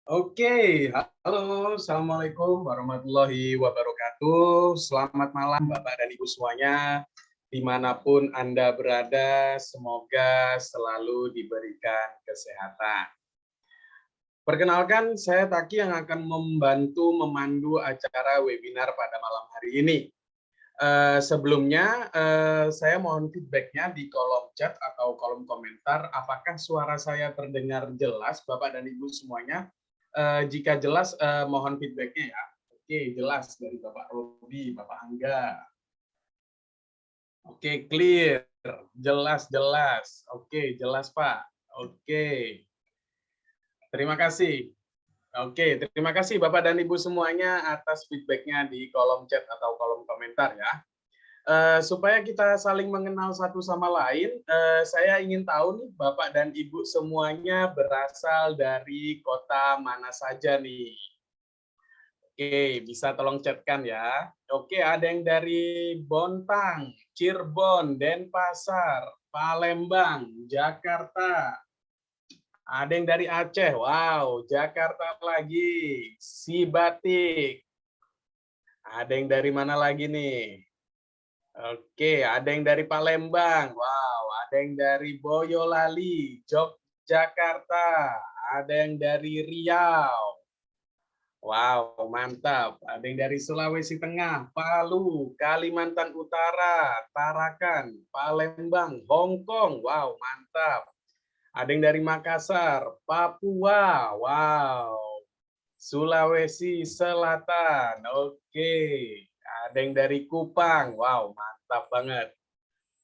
Oke, halo, Assalamualaikum warahmatullahi wabarakatuh. Selamat malam Bapak dan Ibu semuanya, dimanapun Anda berada, semoga selalu diberikan kesehatan. Perkenalkan, saya Taki yang akan membantu memandu acara webinar pada malam hari ini. Sebelumnya, saya mohon feedback-nya di kolom chat atau kolom komentar. Apakah suara saya terdengar jelas, Bapak dan Ibu semuanya? Jika jelas, mohon feedback-nya ya. Oke, jelas dari Bapak Robi, Bapak Angga. Oke, clear. Jelas. Oke, jelas, Pak. Oke, terima kasih. Oke, terima kasih Bapak dan Ibu semuanya atas feedback-nya di kolom chat atau kolom komentar ya. Supaya kita saling mengenal satu sama lain, saya ingin tahu nih Bapak dan Ibu semuanya berasal dari kota mana saja nih? Oke, bisa tolong chatkan ya. Oke, ada yang dari Bontang, Cirebon, Denpasar, Palembang, Jakarta. Ada yang dari Aceh, wow, Jakarta lagi, Sibatik. Ada yang dari mana lagi nih? Oke, ada yang dari Palembang. Wow, ada yang dari Boyolali, Yogyakarta. Ada yang dari Riau. Wow, mantap. Ada yang dari Sulawesi Tengah, Palu, Kalimantan Utara, Tarakan, Palembang, Hong Kong. Wow, mantap. Ada yang dari Makassar, Papua. Wow. Sulawesi Selatan. Oke. Ada yang dari Kupang. Wow, mantap banget.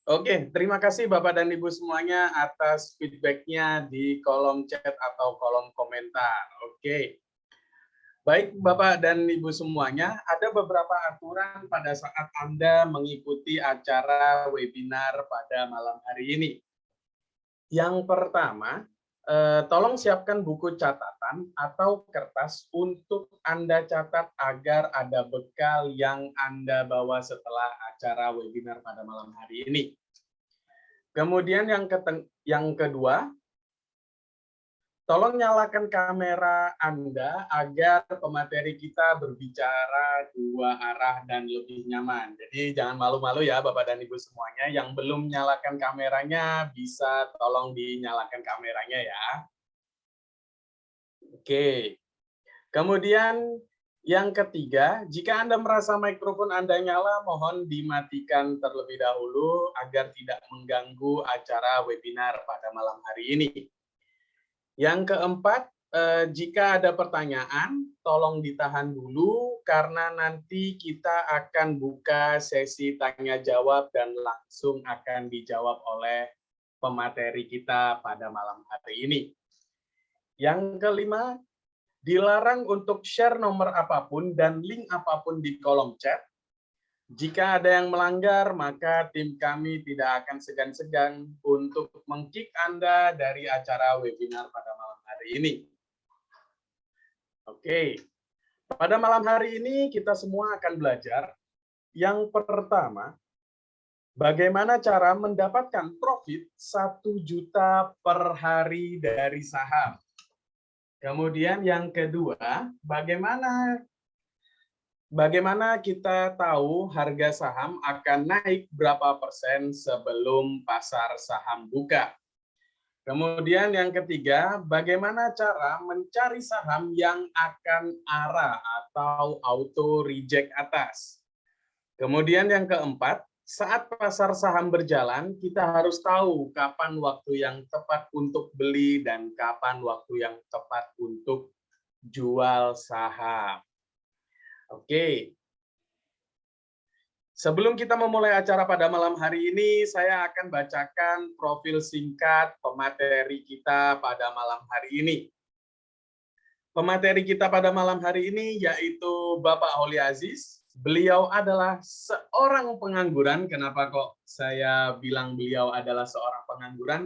Oke, terima kasih Bapak dan Ibu semuanya atas feedback-nya di kolom chat atau kolom komentar. Oke. Baik Bapak dan Ibu semuanya, ada beberapa aturan pada saat Anda mengikuti acara webinar pada malam hari ini. Yang pertama, tolong siapkan buku catatan atau kertas untuk Anda catat agar ada bekal yang Anda bawa setelah acara webinar pada malam hari ini. Kemudian yang kedua, tolong nyalakan kamera Anda agar pemateri kita berbicara dua arah dan lebih nyaman. Jadi jangan malu-malu ya Bapak dan Ibu semuanya. Yang belum nyalakan kameranya bisa tolong dinyalakan kameranya ya. Oke. Kemudian yang ketiga, jika Anda merasa mikrofon Anda nyala, mohon dimatikan terlebih dahulu agar tidak mengganggu acara webinar pada malam hari ini. Yang keempat, jika ada pertanyaan, tolong ditahan dulu karena nanti kita akan buka sesi tanya jawab dan langsung akan dijawab oleh pemateri kita pada malam hari ini. Yang kelima, dilarang untuk share nomor apapun dan link apapun di kolom chat. Jika ada yang melanggar, maka tim kami tidak akan segan-segan untuk meng-kick Anda dari acara webinar pada malam hari ini. Oke, pada malam hari ini kita semua akan belajar. Yang pertama, bagaimana cara mendapatkan profit 1 juta per hari dari saham. Kemudian yang kedua, bagaimana kita tahu harga saham akan naik berapa persen sebelum pasar saham buka. Kemudian yang ketiga, bagaimana cara mencari saham yang akan arah atau auto reject atas. Kemudian yang keempat, saat pasar saham berjalan, kita harus tahu kapan waktu yang tepat untuk beli dan kapan waktu yang tepat untuk jual saham. Oke. Sebelum kita memulai acara pada malam hari ini, saya akan bacakan profil singkat pemateri kita pada malam hari ini. Pemateri kita pada malam hari ini yaitu Bapak Holi Aziz. Beliau adalah seorang pengangguran. Kenapa kok saya bilang beliau adalah seorang pengangguran?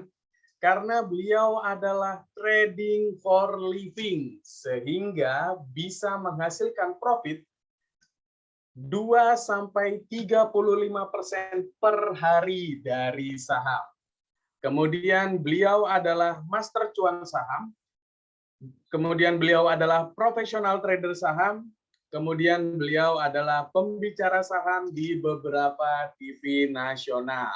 Karena beliau adalah trading for living, sehingga bisa menghasilkan profit 2-35% per hari dari saham. Kemudian beliau adalah master cuan saham kemudian beliau adalah profesional trader saham, kemudian beliau adalah pembicara saham di beberapa TV nasional.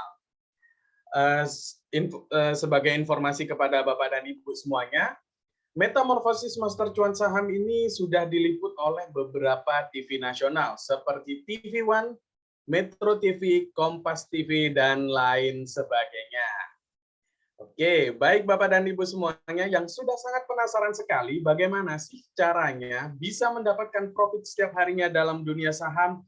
Sebagai informasi kepada Bapak dan Ibu semuanya, Metamorfosis Master Cuan Saham ini sudah diliput oleh beberapa TV nasional seperti TV One, Metro TV, Kompas TV, dan lain sebagainya. Oke, baik Bapak dan Ibu semuanya yang sudah sangat penasaran sekali bagaimana sih caranya bisa mendapatkan profit setiap harinya dalam dunia saham.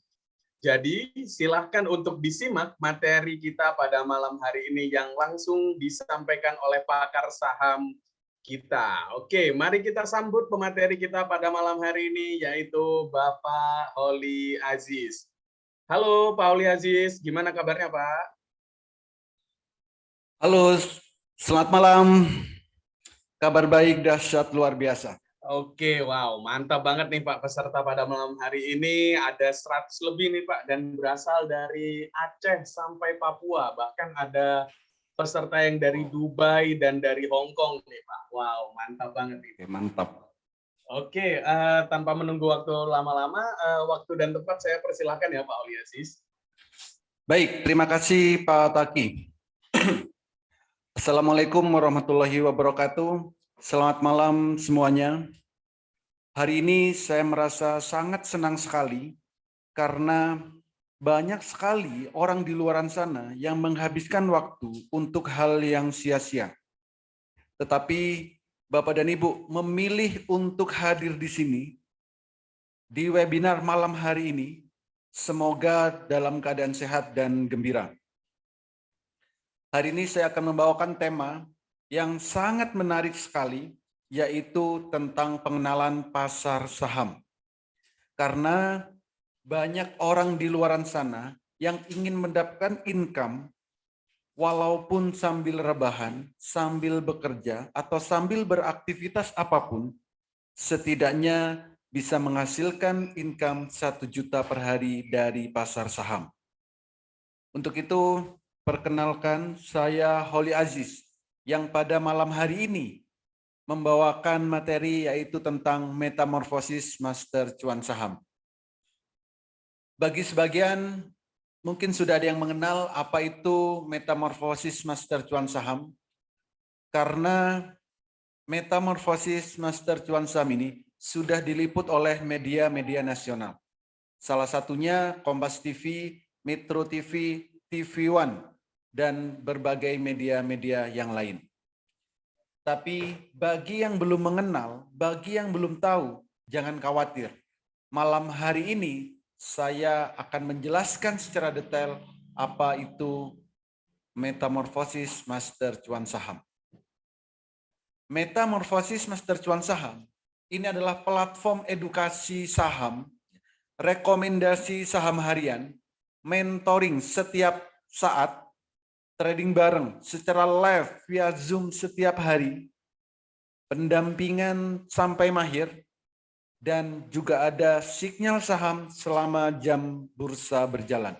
Jadi silahkan untuk disimak materi kita pada malam hari ini yang langsung disampaikan oleh pakar saham kita. Oke, mari kita sambut pemateri kita pada malam hari ini, yaitu Bapak Holi Aziz. Halo Pak Holi Aziz, gimana kabarnya Pak? Halo, selamat malam. Kabar baik dahsyat luar biasa. Oke, wow, mantap banget nih Pak peserta pada malam hari ini. Ada 100 lebih nih Pak, dan berasal dari Aceh sampai Papua. Bahkan ada peserta yang dari Dubai dan dari Hong Kong nih Pak. Wow, mantap banget nih. Oke, mantap. Oke, tanpa menunggu waktu lama-lama, waktu dan tempat saya persilahkan ya Pak Holi Aziz. Baik, terima kasih Pak Taki. Assalamualaikum warahmatullahi wabarakatuh. Selamat malam semuanya. Hari ini saya merasa sangat senang sekali karena banyak sekali orang di luar sana yang menghabiskan waktu untuk hal yang sia-sia. Tetapi Bapak dan Ibu memilih untuk hadir di sini di webinar malam hari ini. Semoga dalam keadaan sehat dan gembira. Hari ini saya akan membawakan tema yang sangat menarik sekali, yaitu tentang pengenalan pasar saham. Karena banyak orang di luar sana yang ingin mendapatkan income walaupun sambil rebahan, sambil bekerja, atau sambil beraktivitas apapun, setidaknya bisa menghasilkan income 1 juta per hari dari pasar saham. Untuk itu, perkenalkan saya Holi Aziz yang pada malam hari ini membawakan materi yaitu tentang metamorfosis master cuan saham. Bagi sebagian mungkin sudah ada yang mengenal apa itu metamorfosis master cuan saham, karena metamorfosis master cuan saham ini sudah diliput oleh media-media nasional. Salah satunya Kompas TV, Metro TV, TV One, dan berbagai media-media yang lain. Tapi bagi yang belum mengenal, bagi yang belum tahu, jangan khawatir. Malam hari ini saya akan menjelaskan secara detail apa itu metamorfosis master cuan saham. Metamorfosis master cuan saham ini adalah platform edukasi saham, rekomendasi saham harian, mentoring setiap saat, trading bareng secara live via Zoom setiap hari, pendampingan sampai mahir, dan juga ada sinyal saham selama jam bursa berjalan.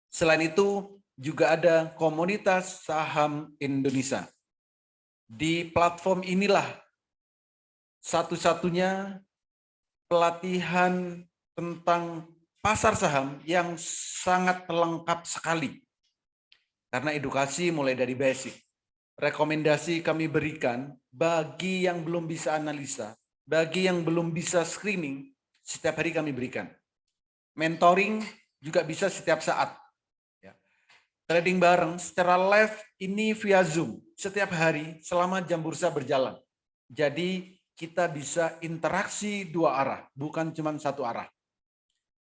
Selain itu, juga ada komunitas saham Indonesia. Di platform inilah satu-satunya pelatihan tentang pasar saham yang sangat lengkap sekali. Karena edukasi mulai dari basic. Rekomendasi kami berikan bagi yang belum bisa analisa, bagi yang belum bisa screening, setiap hari kami berikan. Mentoring juga bisa setiap saat. Trading bareng secara live ini via Zoom setiap hari selama jam bursa berjalan. Jadi kita bisa interaksi dua arah, bukan cuma satu arah.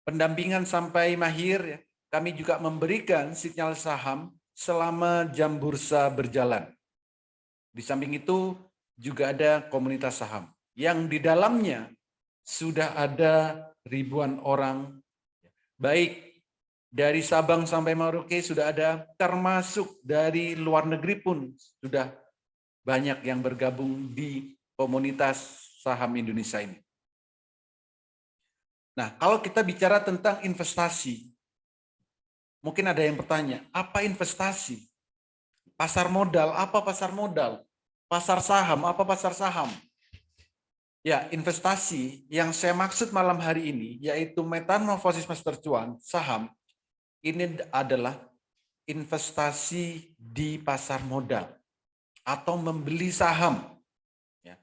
Pendampingan sampai mahir, kami juga memberikan sinyal saham selama jam bursa berjalan. Di samping itu juga ada komunitas saham yang di dalamnya sudah ada ribuan orang, baik dari Sabang sampai Merauke sudah ada, termasuk dari luar negeri pun sudah banyak yang bergabung di komunitas saham Indonesia ini. Nah, kalau kita bicara tentang investasi, mungkin ada yang bertanya, apa investasi? Pasar modal, apa pasar modal? Pasar saham, apa pasar saham? Ya, investasi yang saya maksud malam hari ini, yaitu metamorfosis master cuan, saham, ini adalah investasi di pasar modal atau membeli saham. Ya.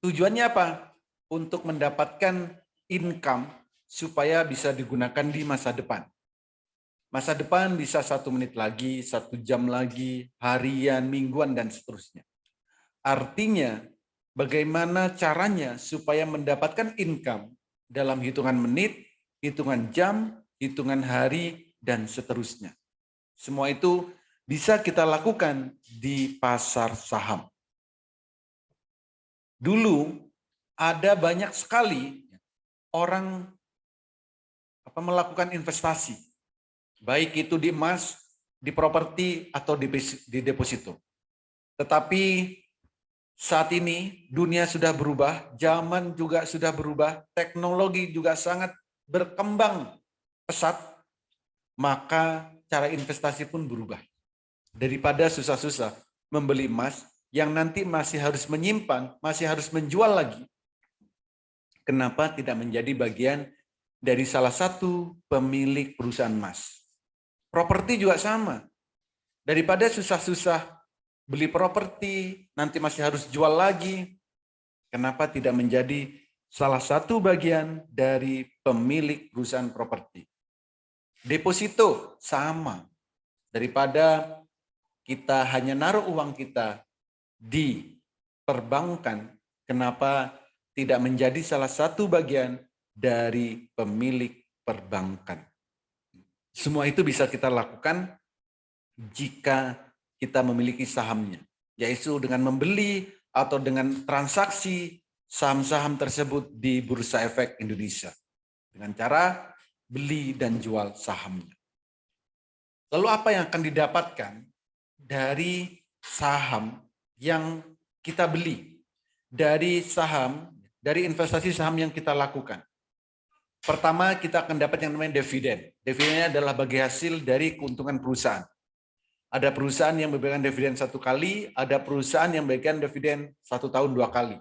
Tujuannya apa? Untuk mendapatkan income supaya bisa digunakan di masa depan. Masa depan bisa 1 menit lagi, 1 jam lagi, harian, mingguan, dan seterusnya. Artinya, bagaimana caranya supaya mendapatkan income dalam hitungan menit, hitungan jam, hitungan hari, dan seterusnya. Semua itu bisa kita lakukan di pasar saham. Dulu ada banyak sekali orang melakukan investasi, baik itu di emas, di properti, atau di deposito. Tetapi saat ini dunia sudah berubah, zaman juga sudah berubah, teknologi juga sangat berkembang pesat, maka cara investasi pun berubah. Daripada susah-susah membeli emas yang nanti masih harus menyimpan, masih harus menjual lagi, kenapa tidak menjadi bagian dari salah satu pemilik perusahaan emas? Properti juga sama. Daripada susah-susah beli properti, nanti masih harus jual lagi, kenapa tidak menjadi salah satu bagian dari pemilik perusahaan properti? Deposito sama. Daripada kita hanya naruh uang kita di perbankan, kenapa tidak menjadi salah satu bagian dari pemilik perbankan? Semua itu bisa kita lakukan jika kita memiliki sahamnya, yaitu dengan membeli atau dengan transaksi saham-saham tersebut di Bursa Efek Indonesia dengan cara beli dan jual sahamnya. Lalu apa yang akan didapatkan dari saham yang kita beli, dari saham, dari investasi saham yang kita lakukan? Pertama, kita akan dapat yang namanya dividen. Dividennya adalah bagi hasil dari keuntungan perusahaan. Ada perusahaan yang memberikan dividen 1 kali, ada perusahaan yang memberikan dividen 1 tahun 2 kali.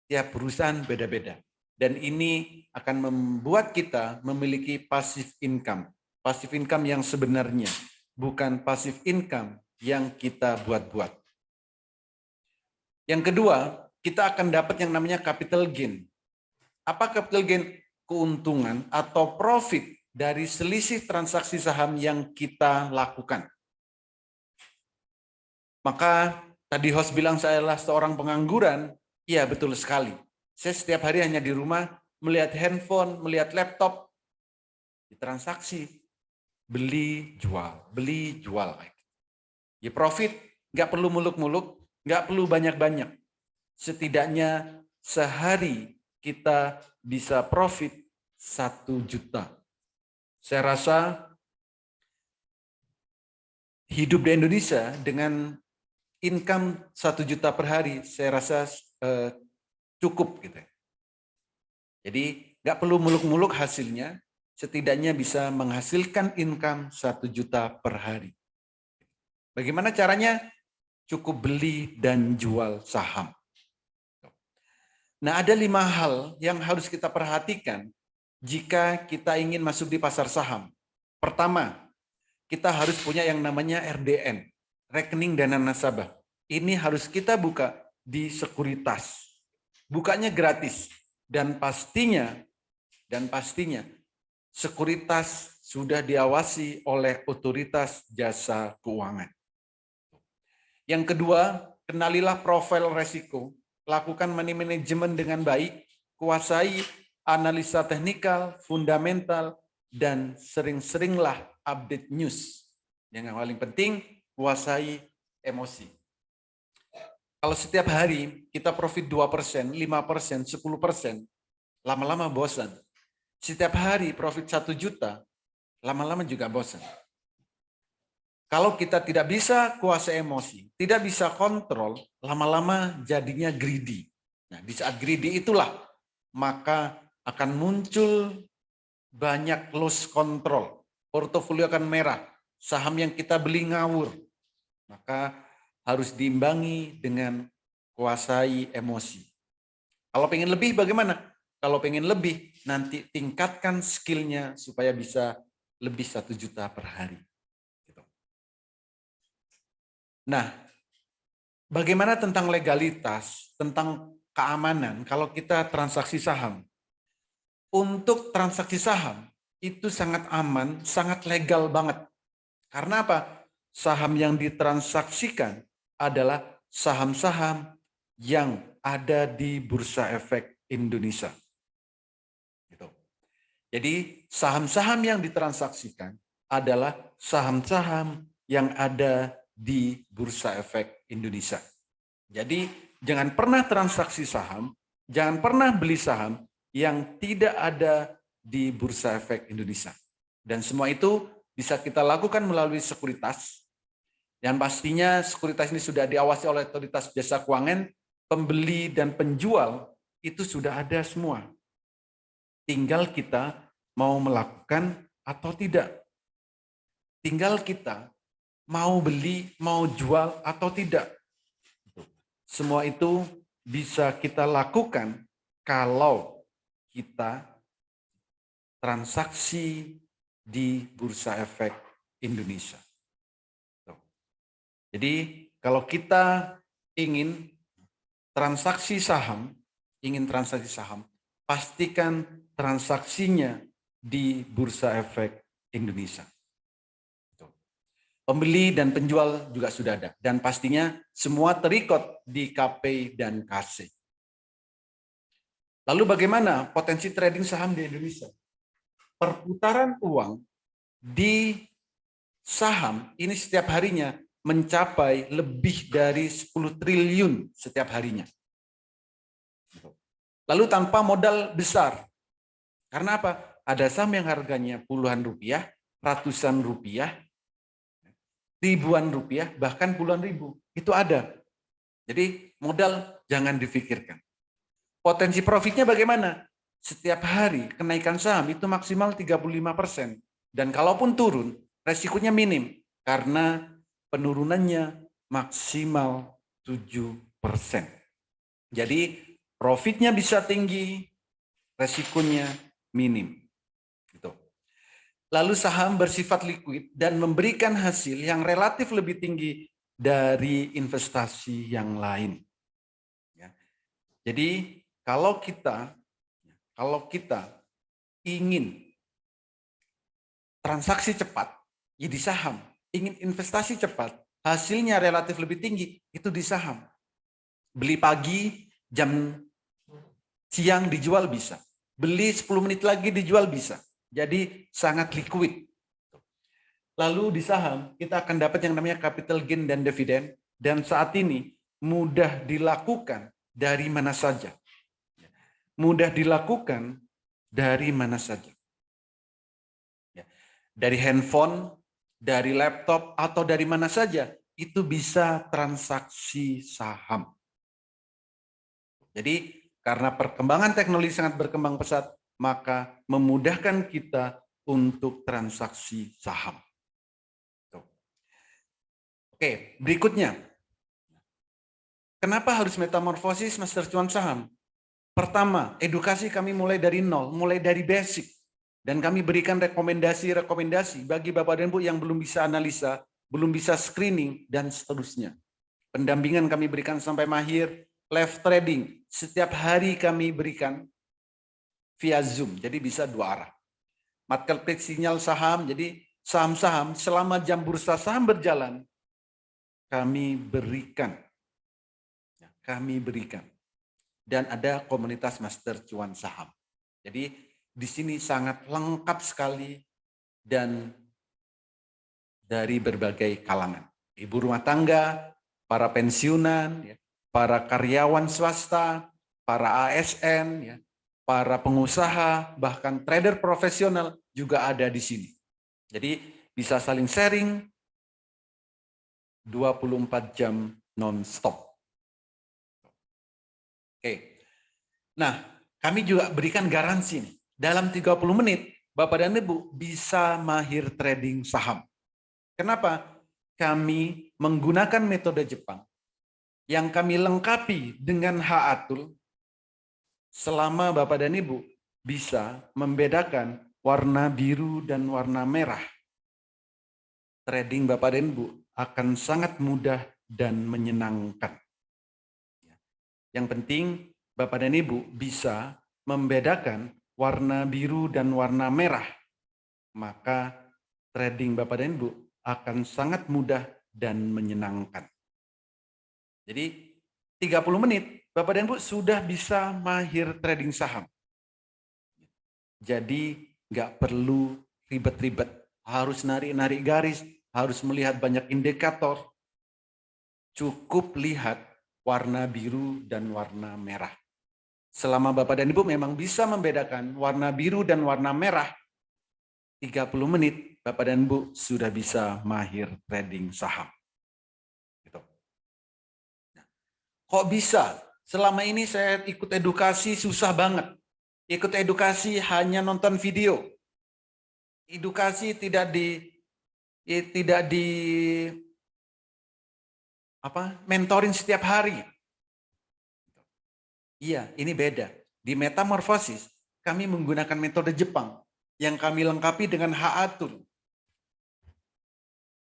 Tiap perusahaan beda-beda. Dan ini akan membuat kita memiliki passive income. Passive income yang sebenarnya, bukan passive income yang kita buat-buat. Yang kedua, kita akan dapat yang namanya capital gain. Apa capital gain? Keuntungan atau profit dari selisih transaksi saham yang kita lakukan. Maka tadi host bilang saya adalah seorang pengangguran. Iya, betul sekali. Saya setiap hari hanya di rumah melihat handphone, melihat laptop, ditransaksi, beli, jual. Ya profit, nggak perlu muluk-muluk, nggak perlu banyak-banyak. Setidaknya sehari kita bisa profit 1 juta. Saya rasa hidup di Indonesia dengan income 1 juta per hari, saya rasa cukup gitu. Jadi nggak perlu muluk-muluk hasilnya, setidaknya bisa menghasilkan income 1 juta per hari. Bagaimana caranya? Cukup beli dan jual saham. Nah, ada 5 hal yang harus kita perhatikan jika kita ingin masuk di pasar saham. Pertama, kita harus punya yang namanya RDN, rekening dana nasabah. Ini harus kita buka di sekuritas. Bukanya gratis dan pastinya sekuritas sudah diawasi oleh otoritas jasa keuangan. Yang kedua, kenalilah profil resiko. Lakukan money management dengan baik, kuasai analisa teknikal, fundamental, dan sering-seringlah update news. Yang paling penting, kuasai emosi. Kalau setiap hari kita profit 2%, 5%, 10%, lama-lama bosan. Setiap hari profit 1 juta, lama-lama juga bosan. Kalau kita tidak bisa kuasai emosi, tidak bisa kontrol, lama-lama jadinya greedy. Nah, di saat greedy itulah, maka akan muncul banyak loss control. Portofolio akan merah, saham yang kita beli ngawur. Maka harus diimbangi dengan kuasai emosi. Kalau pengen lebih bagaimana? Kalau pengen lebih, nanti tingkatkan skillnya supaya bisa lebih 1 juta per hari. Gitu. Nah, bagaimana tentang legalitas, tentang keamanan kalau kita transaksi saham? Untuk transaksi saham, itu sangat aman, sangat legal banget. Karena apa? Saham yang ditransaksikan adalah saham-saham yang ada di Bursa Efek Indonesia. Gitu. Jadi saham-saham yang ditransaksikan adalah saham-saham yang ada di Bursa Efek Indonesia. Jadi jangan pernah transaksi saham, jangan pernah beli saham yang tidak ada di Bursa Efek Indonesia. Dan semua itu bisa kita lakukan melalui sekuritas. Dan pastinya sekuritas ini sudah diawasi oleh otoritas jasa keuangan, pembeli dan penjual itu sudah ada semua. Tinggal kita mau melakukan atau tidak. Tinggal kita mau beli, mau jual atau tidak. Semua itu bisa kita lakukan kalau kita transaksi di Bursa Efek Indonesia. Jadi kalau kita ingin transaksi saham, pastikan transaksinya di Bursa Efek Indonesia. Pembeli dan penjual juga sudah ada. Dan pastinya semua terikot di KP dan KC. Lalu bagaimana potensi trading saham di Indonesia? Perputaran uang di saham ini setiap harinya mencapai lebih dari 10 triliun setiap harinya. Lalu tanpa modal besar. Karena apa? Ada saham yang harganya puluhan rupiah, ratusan rupiah, ribuan rupiah, bahkan puluhan ribu. Itu ada. Jadi modal jangan difikirkan. Potensi profitnya bagaimana? Setiap hari kenaikan saham itu maksimal 35%. Dan kalaupun turun, resikonya minim. Karena penurunannya maksimal 7%. Jadi profitnya bisa tinggi, resikonya minim. Gitu. Lalu saham bersifat liquid dan memberikan hasil yang relatif lebih tinggi dari investasi yang lain. Ya. Jadi kalau kita ingin transaksi cepat, ya di saham. Ingin investasi cepat, hasilnya relatif lebih tinggi, itu di saham. Beli pagi, jam siang dijual bisa. Beli 10 menit lagi dijual bisa. Jadi sangat liquid. Lalu di saham kita akan dapat yang namanya capital gain dan dividen. Dan saat ini mudah dilakukan dari mana saja. Mudah dilakukan dari mana saja. Dari handphone, dari laptop, atau dari mana saja. Itu bisa transaksi saham. Jadi karena perkembangan teknologi sangat berkembang pesat, maka memudahkan kita untuk transaksi saham. Oke, berikutnya. Kenapa harus metamorfosis Master Cuan Saham? Pertama, edukasi kami mulai dari nol, mulai dari basic. Dan kami berikan rekomendasi bagi Bapak dan Ibu yang belum bisa analisa, belum bisa screening, dan seterusnya. Pendampingan kami berikan sampai mahir, live trading. Setiap hari kami berikan via Zoom, jadi bisa 2 arah. Marketplace sinyal saham, jadi saham-saham selama jam bursa saham berjalan, kami berikan. Dan ada komunitas Master Cuan Saham. Jadi di sini sangat lengkap sekali dan dari berbagai kalangan. Ibu rumah tangga, para pensiunan, para karyawan swasta, para ASN, para pengusaha, bahkan trader profesional juga ada di sini. Jadi bisa saling sharing 24 jam non-stop. Oke. Nah, kami juga berikan garansi nih. Dalam 30 menit, Bapak dan Ibu bisa mahir trading saham. Kenapa? Kami menggunakan metode Jepang yang kami lengkapi dengan H-Atul selama Bapak dan Ibu bisa membedakan warna biru dan warna merah, trading Bapak dan Ibu akan sangat mudah dan menyenangkan. Yang penting Bapak dan Ibu bisa membedakan warna biru dan warna merah, maka trading Bapak dan Ibu akan sangat mudah dan menyenangkan. Jadi 30 menit Bapak dan Ibu sudah bisa mahir trading saham. Jadi nggak perlu ribet-ribet, harus narik-narik garis, harus melihat banyak indikator. Cukup lihat warna biru dan warna merah. Selama Bapak dan Ibu memang bisa membedakan warna biru dan warna merah, 30 menit Bapak dan Ibu sudah bisa mahir trading saham. Gitu. Nah, kok bisa? Selama ini saya ikut edukasi susah banget. Ikut edukasi hanya nonton video. Edukasi tidak di mentorin setiap hari. Iya, ini beda. Di metamorfosis, kami menggunakan metode Jepang yang kami lengkapi dengan Haatur.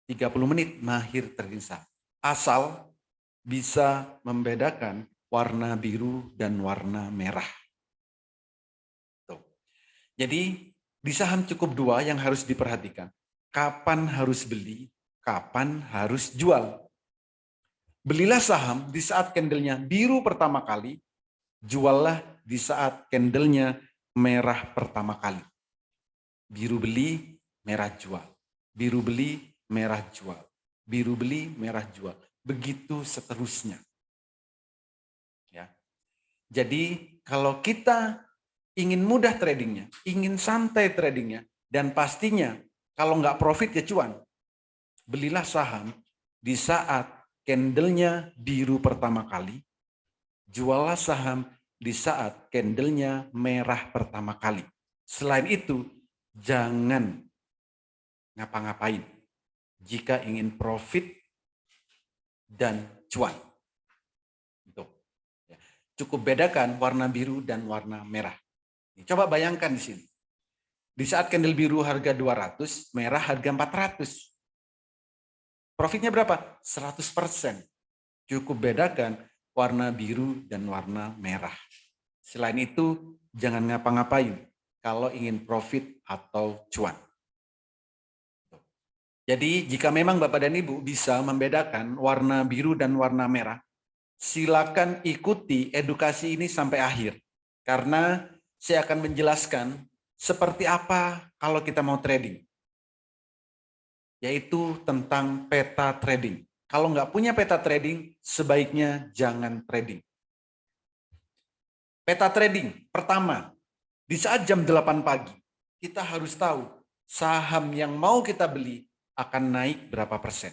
30 menit mahir trading saham. Asal bisa membedakan warna biru dan warna merah. Tuh. Jadi di saham cukup dua yang harus diperhatikan. Kapan harus beli, kapan harus jual. Belilah saham di saat candlenya biru pertama kali, juallah di saat candlenya merah pertama kali. Biru beli, merah jual. Biru beli, merah jual. Biru beli, merah jual. Begitu seterusnya. Ya. Jadi kalau kita ingin mudah tradingnya, ingin santai tradingnya, dan pastinya kalau nggak profit ya cuan, belilah saham di saat candlenya biru pertama kali, juallah saham di saat candlenya merah pertama kali. Selain itu, jangan ngapa-ngapain jika ingin profit dan cuan. Cukup bedakan warna biru dan warna merah. Coba bayangkan di sini. Di saat candle biru harga 200, merah harga 400. Profitnya berapa? 100%. Cukup bedakan warna biru dan warna merah. Selain itu, jangan ngapa-ngapain kalau ingin profit atau cuan. Jadi jika memang Bapak dan Ibu bisa membedakan warna biru dan warna merah, silakan ikuti edukasi ini sampai akhir. Karena saya akan menjelaskan seperti apa kalau kita mau trading. Yaitu tentang peta trading. Kalau nggak punya peta trading, sebaiknya jangan trading. Peta trading, pertama, di saat jam 8 pagi, kita harus tahu saham yang mau kita beli akan naik berapa persen.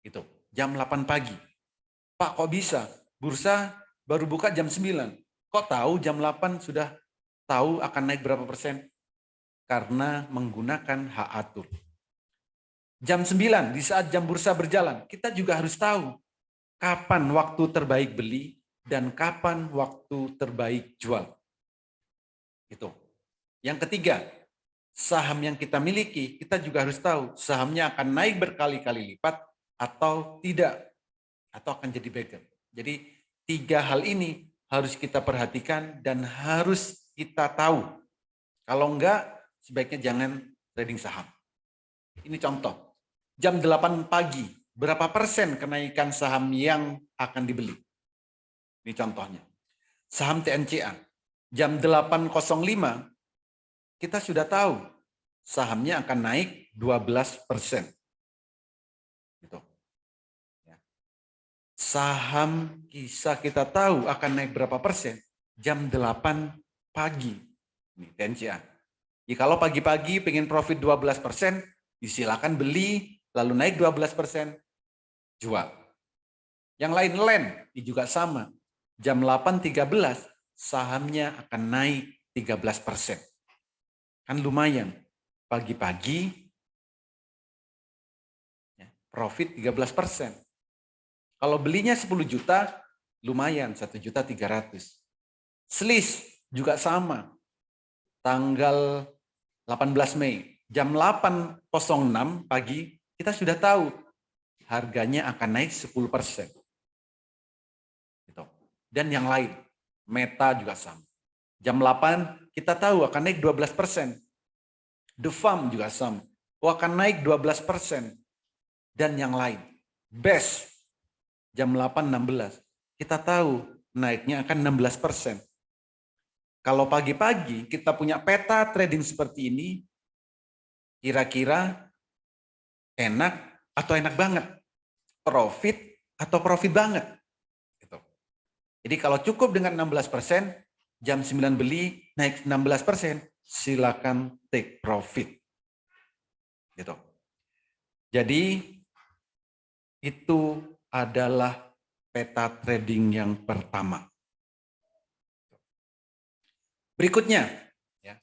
Itu, jam 8 pagi. Pak, kok bisa? Bursa baru buka jam 9. Kok tahu jam 8 sudah tahu akan naik berapa persen? Karena menggunakan hak atur. Jam 9 di saat jam bursa berjalan, kita juga harus tahu kapan waktu terbaik beli dan kapan waktu terbaik jual. Itu. Yang ketiga, saham yang kita miliki, kita juga harus tahu sahamnya akan naik berkali-kali lipat atau tidak, atau akan jadi beggar. Jadi 3 hal ini harus kita perhatikan dan harus kita tahu. Kalau enggak, sebaiknya jangan trading saham. Ini contoh. Jam 8 pagi, berapa persen kenaikan saham yang akan dibeli? Ini contohnya. Saham TNCA, jam 8.05, kita sudah tahu sahamnya akan naik 12%. Gitu. Saham bisa kita tahu akan naik berapa persen, jam 8 pagi. Ini TNCA. Ya, kalau pagi-pagi pengen profit 12%, silakan beli, lalu naik 12%, jual. Yang lain LEN, ini juga sama. Jam 8.13, sahamnya akan naik 13%. Kan lumayan. Pagi-pagi, profit 13%. Kalau belinya 10 juta, lumayan 1.300.000. Slice juga sama. Tanggal 18 Mei, jam 8.06 pagi, kita sudah tahu harganya akan naik 10%. Gitu. Dan yang lain, Meta juga sama. Jam 8 kita tahu akan naik 12%. The Farm juga sama. Akan naik 12%. Dan yang lain. Best, jam 8.16. Kita tahu naiknya akan 16%. Kalau pagi-pagi kita punya peta trading seperti ini, kira-kira enak atau enak banget? Profit atau profit banget? Gitu. Jadi kalau cukup dengan 16%, jam 9 beli, naik 16%, silakan take profit. Gitu. Jadi itu adalah peta trading yang pertama. Berikutnya, ya,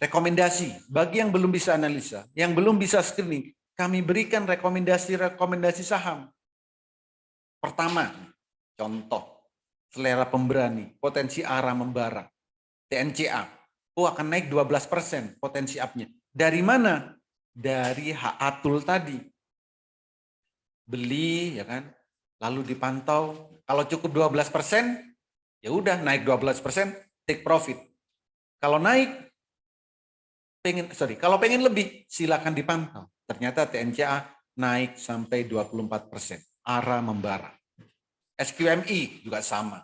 rekomendasi. Bagi yang belum bisa analisa, yang belum bisa screening, kami berikan rekomendasi saham. Pertama, contoh, selera pemberani, potensi arah membara, TNCA. Akan naik 12% potensi up-nya. Dari mana? Dari HATUL tadi. Beli, ya kan? Lalu dipantau. Kalau cukup 12%, ya udah naik 12%, take profit. Kalau naik, kalau pengen lebih, silakan dipantau. Ternyata TNCA naik sampai 24%. Arah membara. SQMI juga sama.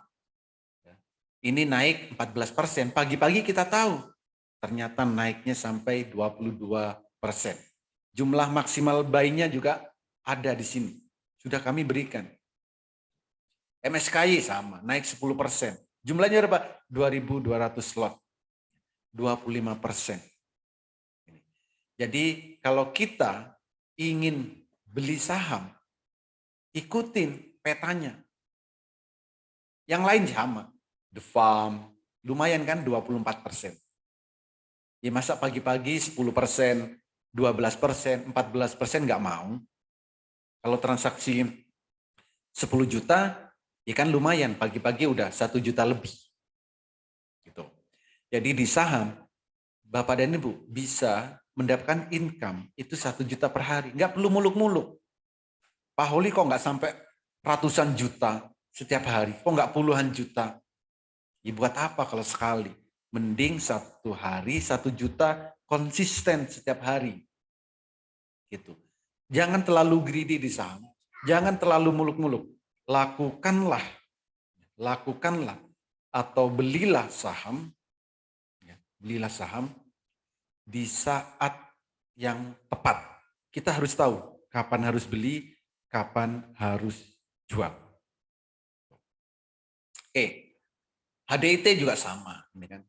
Ini naik 14%. Pagi-pagi kita tahu, ternyata naiknya sampai 22%. Jumlah maksimal buy-nya juga ada di sini. Sudah kami berikan. MSKY sama, naik 10%. Jumlahnya berapa? 2.200 lot. 25%. Jadi kalau kita ingin beli saham, ikutin petanya. Yang lain sama. The Farm, lumayan kan 24%. Ya masa pagi-pagi 10%, 12%, 14% nggak mau. Kalau transaksi 10 juta, ya kan lumayan, pagi-pagi udah 1 juta lebih. Gitu. Jadi di saham, Bapak dan Ibu bisa mendapatkan income itu 1 juta per hari. Nggak perlu muluk-muluk. Pak Holi kok nggak sampai ratusan juta setiap hari? Kok nggak puluhan juta? Ya buat apa kalau sekali? Mending 1 hari 1 juta konsisten setiap hari. Gitu. Jangan terlalu greedy di saham. Jangan terlalu muluk-muluk. Lakukanlah atau belilah saham di saat yang tepat. Kita harus tahu kapan harus beli, kapan harus jual. Oke, HDIT juga sama, ini kan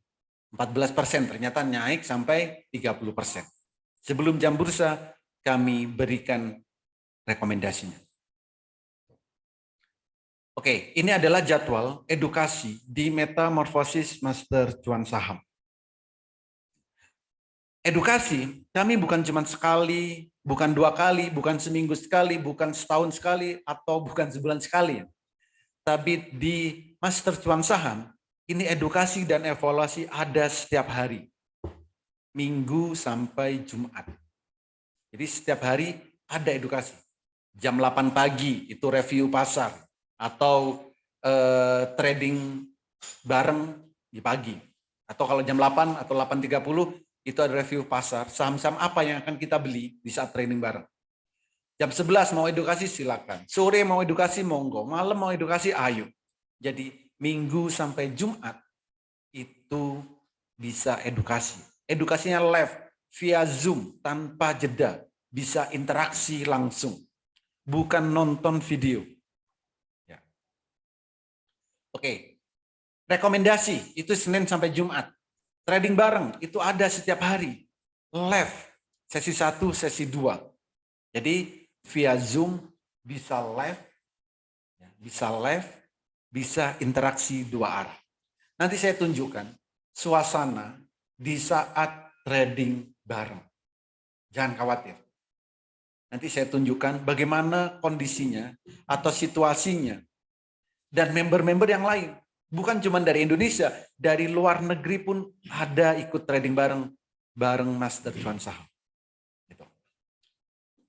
14% ternyata naik sampai 30%. Sebelum jam bursa kami berikan rekomendasinya. Oke, ini adalah jadwal edukasi di Metamorfosis Master Cuan Saham. Edukasi, kami bukan cuma sekali, bukan 2 kali, bukan seminggu sekali, bukan setahun sekali, atau bukan sebulan sekali. Tapi di Master Cuan Saham, ini edukasi dan evaluasi ada setiap hari. Minggu sampai Jumat. Jadi setiap hari ada edukasi. Jam 8 pagi itu review pasar, atau trading bareng di pagi. Atau kalau jam 8 atau 8.30, itu ada review pasar, saham-saham apa yang akan kita beli di saat trading bareng. Jam 11 mau edukasi silakan. Sore mau edukasi monggo. Malam mau edukasi ayo. Jadi Minggu sampai Jumat itu bisa edukasi. Edukasinya live via Zoom tanpa jeda. Bisa interaksi langsung. Bukan nonton video. Ya. Oke. Rekomendasi itu Senin sampai Jumat. Trading bareng itu ada setiap hari. Live, sesi 1, sesi 2. Jadi via Zoom bisa live, bisa interaksi 2 arah. Nanti saya tunjukkan suasana di saat trading bareng. Jangan khawatir. Nanti saya tunjukkan bagaimana kondisinya atau situasinya dan member-member yang lain. Bukan cuma dari Indonesia, dari luar negeri pun ada ikut trading bareng Master Cuan Saham. Gitu.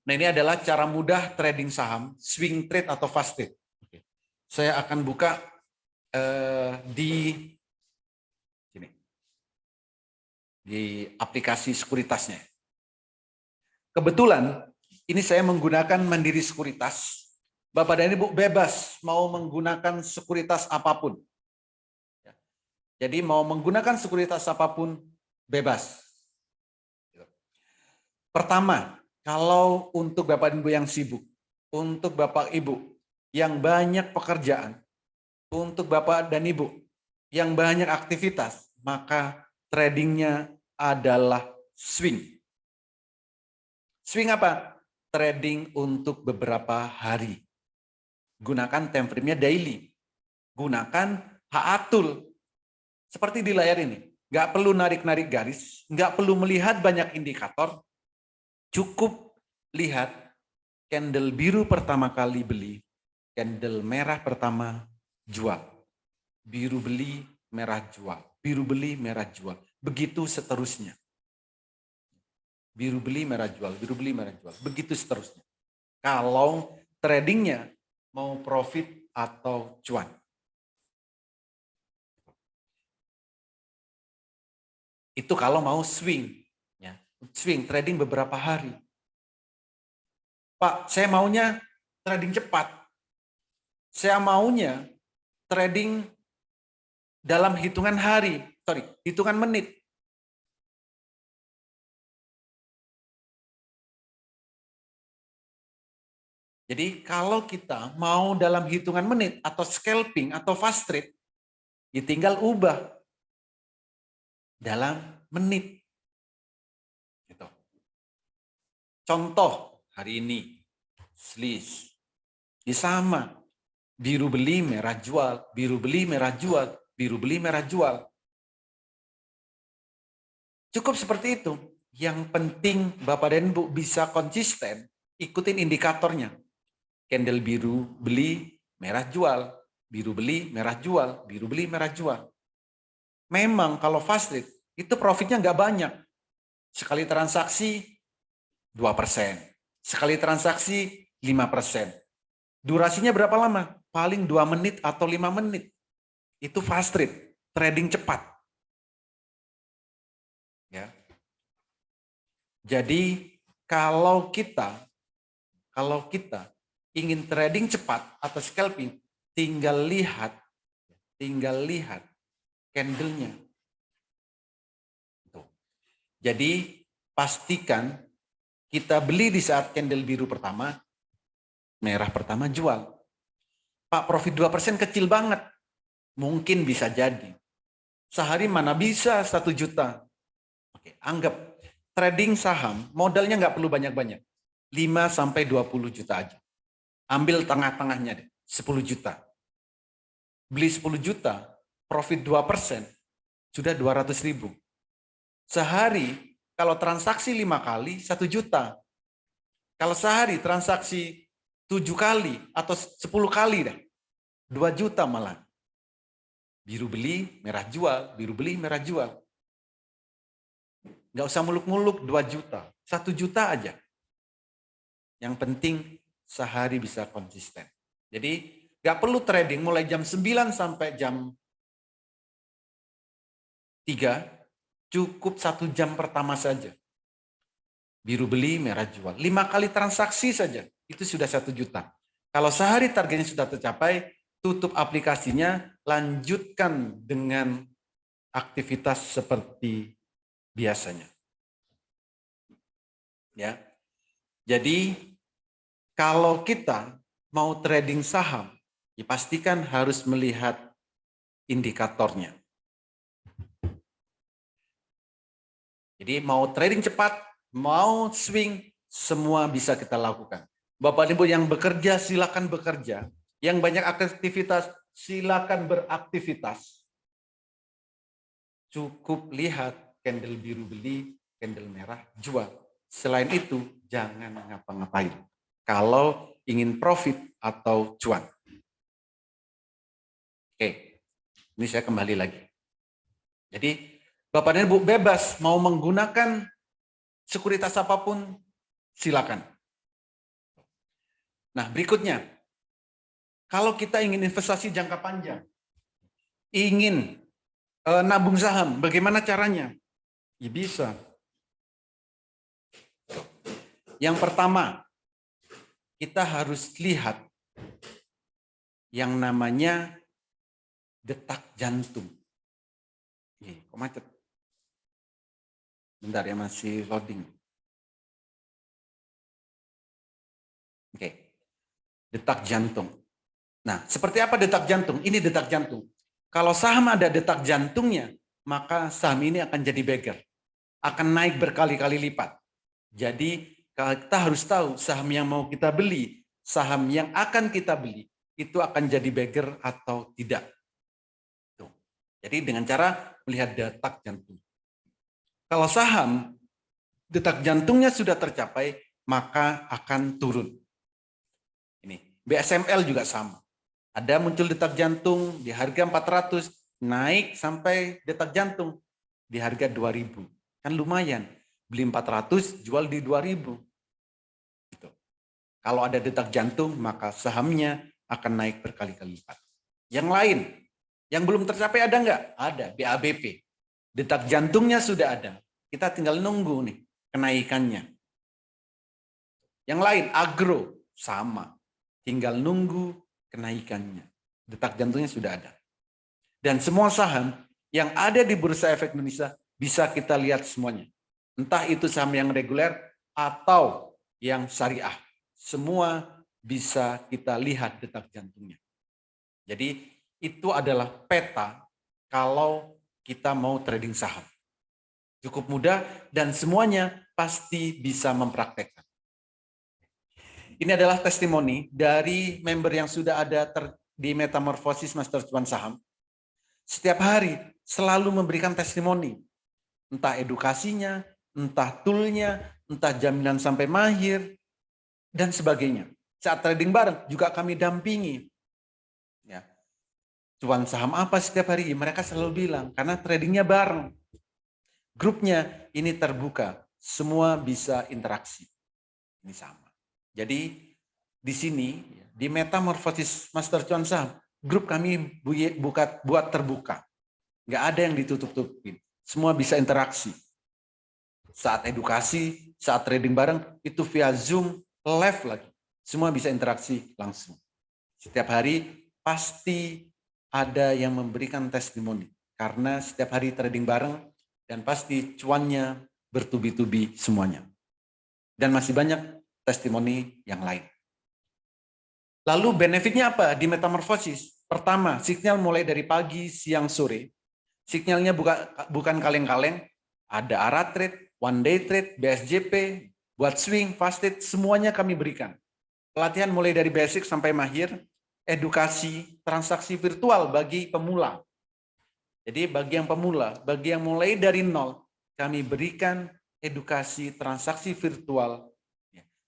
Nah, ini adalah cara mudah trading saham, swing trade atau fast trade. Saya akan buka di sini, di aplikasi sekuritasnya. Kebetulan ini saya menggunakan Mandiri Sekuritas. Bapak dan Ibu bebas mau menggunakan sekuritas apapun. Jadi mau menggunakan sekuritas apapun bebas. Pertama, kalau untuk Bapak dan Ibu yang sibuk, untuk Bapak Ibu yang banyak pekerjaan, untuk Bapak dan Ibu yang banyak aktivitas, maka tradingnya adalah swing. Swing apa? Trading untuk beberapa hari. Gunakan time frame-nya daily. Gunakan HA-Tool. Seperti di layar ini. Nggak perlu narik-narik garis, nggak perlu melihat banyak indikator. Cukup lihat candle biru pertama kali beli, candle merah pertama jual. Biru beli, merah jual. Biru beli, merah jual. Begitu seterusnya. Biru beli, merah jual. Biru beli, merah jual. Begitu seterusnya. Kalau tradingnya mau profit atau cuan. Itu kalau mau swing. Ya. Swing, trading beberapa hari. Pak, saya maunya trading cepat. Saya maunya trading dalam hitungan hari. Hitungan menit. Jadi kalau kita mau dalam hitungan menit atau scalping atau fast trade, ya tinggal ubah dalam menit. Gitu. Contoh hari ini, slice. Ya sama, biru beli, merah jual, biru beli, merah jual, biru beli, merah jual. Cukup seperti itu. Yang penting Bapak dan Ibu bisa konsisten, ikutin indikatornya. Candle biru beli, merah jual, biru beli, merah jual, biru beli, merah jual. Memang kalau fast trade, itu profitnya nggak banyak. Sekali transaksi 2%. Sekali transaksi 5%. Durasinya berapa lama? Paling 2 menit atau 5 menit. Itu fast trade, trading cepat. Ya. Jadi kalau kita ingin trading cepat atau scalping, tinggal lihat candlenya. Jadi pastikan kita beli di saat candle biru pertama, merah pertama jual. Pak, profit 2% kecil banget. Mungkin bisa jadi. Sehari mana bisa 1 juta. Oke, anggap trading saham, modalnya nggak perlu banyak-banyak. 5-20 juta aja. Ambil tengah-tengahnya deh, 10 juta. Beli 10 juta, profit 2%, sudah 200.000. Sehari, kalau transaksi 5 kali, 1 juta. Kalau sehari transaksi 7 kali atau 10 kali deh, 2 juta malah. Biru beli, merah jual, biru beli, merah jual. Nggak usah muluk-muluk 2 juta, 1 juta aja. Yang penting sehari bisa konsisten. Jadi nggak perlu trading mulai jam 9 sampai jam 3, cukup 1 jam pertama saja. Biru beli, merah jual. 5 kali transaksi saja, itu sudah 1 juta. Kalau sehari targetnya sudah tercapai, tutup aplikasinya, lanjutkan dengan aktivitas seperti biasanya. Ya. Jadi kalau kita mau trading saham, dipastikan harus melihat indikatornya. Jadi mau trading cepat, mau swing, semua bisa kita lakukan. Bapak Ibu yang bekerja, silakan bekerja. Yang banyak aktivitas, silakan beraktivitas. Cukup lihat candle biru beli, candle merah jual. Selain itu, jangan ngapa-ngapain. Kalau ingin profit atau cuan. Oke. Ini saya kembali lagi. Jadi Bapak dan Ibu bebas mau menggunakan sekuritas apapun, silakan. Nah, berikutnya, kalau kita ingin investasi jangka panjang, ingin nabung saham, bagaimana caranya? Ya bisa. Yang pertama, kita harus lihat yang namanya detak jantung. Kok macet? Bentar ya, masih loading. Oke. Detak jantung. Nah, seperti apa detak jantung? Ini detak jantung. Kalau saham ada detak jantungnya, maka saham ini akan jadi beggar. Akan naik berkali-kali lipat. Jadi kita harus tahu saham yang mau kita beli, saham yang akan kita beli, itu akan jadi beggar atau tidak. Tuh. Jadi dengan cara melihat detak jantung. Kalau saham detak jantungnya sudah tercapai, maka akan turun. Ini BSML juga sama. Ada muncul detak jantung di harga 400, naik sampai detak jantung di harga 2000. Kan lumayan. Beli 400, jual di 2000. Gitu. Kalau ada detak jantung, maka sahamnya akan naik berkali-kali lipat. Yang lain, yang belum tercapai ada nggak? Ada, BABP. Detak jantungnya sudah ada. Kita tinggal nunggu nih kenaikannya. Yang lain, agro, sama. Tinggal nunggu kenaikannya. Detak jantungnya sudah ada. Dan semua saham yang ada di Bursa Efek Indonesia bisa kita lihat semuanya. Entah itu saham yang reguler atau yang syariah. Semua bisa kita lihat detak jantungnya. Jadi itu adalah peta kalau kita mau trading saham. Cukup mudah dan semuanya pasti bisa mempraktekkan. Ini adalah testimoni dari member yang sudah ada di Metamorfosis Master Cuan Saham. Setiap hari selalu memberikan testimoni. Entah edukasinya, entah toolnya, entah jaminan sampai mahir, dan sebagainya. Saat trading bareng juga kami dampingi. Ya. Cuan saham apa setiap hari? Mereka selalu bilang, karena tradingnya bareng. Grupnya ini terbuka, semua bisa interaksi. Ini sama. Jadi di sini, di Metamorfosis Master Cuan Saham, grup kami buat terbuka. Nggak ada yang ditutup-tutupin. Semua bisa interaksi. Saat edukasi, saat trading bareng, itu via Zoom, live lagi. Semua bisa interaksi langsung. Setiap hari pasti ada yang memberikan testimoni. Karena setiap hari trading bareng, dan pasti cuannya bertubi-tubi semuanya. Dan masih banyak testimoni yang lain. Lalu benefitnya apa di Metamorfosis? Pertama, sinyal mulai dari pagi, siang, sore. Sinyalnya bukan kaleng-kaleng, ada ARA trade, one day trade, BSJP, buat swing, fast trade, semuanya kami berikan. Pelatihan mulai dari basic sampai mahir, edukasi, transaksi virtual bagi pemula. Jadi bagi yang pemula, bagi yang mulai dari nol, kami berikan edukasi transaksi virtual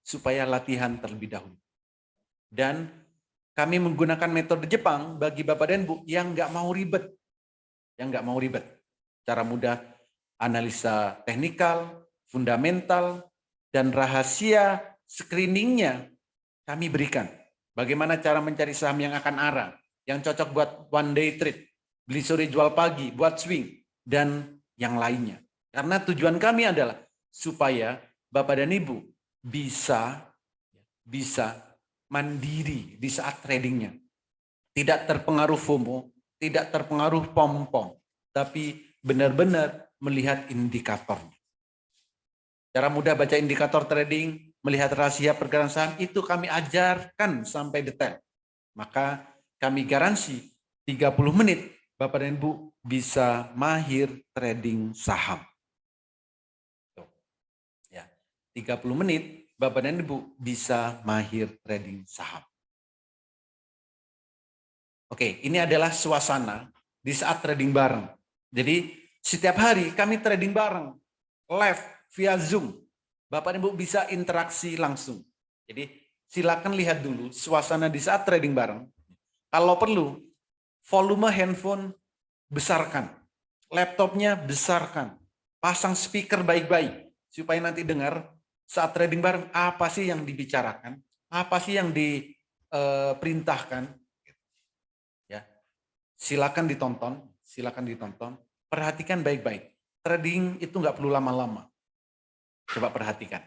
supaya latihan terlebih dahulu. Dan kami menggunakan metode Jepang bagi Bapak dan Ibu yang nggak mau ribet. Yang nggak mau ribet. Cara mudah analisa teknikal, fundamental, dan rahasia screeningnya kami berikan. Bagaimana cara mencari saham yang akan arah, yang cocok buat one day trade, beli sore jual pagi, buat swing, dan yang lainnya. Karena tujuan kami adalah supaya Bapak dan Ibu bisa mandiri di saat tradingnya. Tidak terpengaruh FOMO, tidak terpengaruh pom-pom, tapi benar-benar melihat indikatornya. Cara mudah baca indikator trading, melihat rahasia pergerakan saham, itu kami ajarkan sampai detail. Maka kami garansi 30 menit Bapak dan Ibu bisa mahir trading saham. Ya, 30 menit Bapak dan Ibu bisa mahir trading saham. Oke, ini adalah suasana di saat trading bareng. Jadi setiap hari kami trading bareng, live via Zoom. Bapak dan Ibu bisa interaksi langsung. Jadi silakan lihat dulu suasana di saat trading bareng. Kalau perlu, volume handphone besarkan. Laptopnya besarkan. Pasang speaker baik-baik supaya nanti dengar saat trading bareng apa sih yang dibicarakan, apa sih yang diperintahkan. Ya, silakan ditonton, perhatikan baik-baik. Trading itu nggak perlu lama-lama. Coba perhatikan.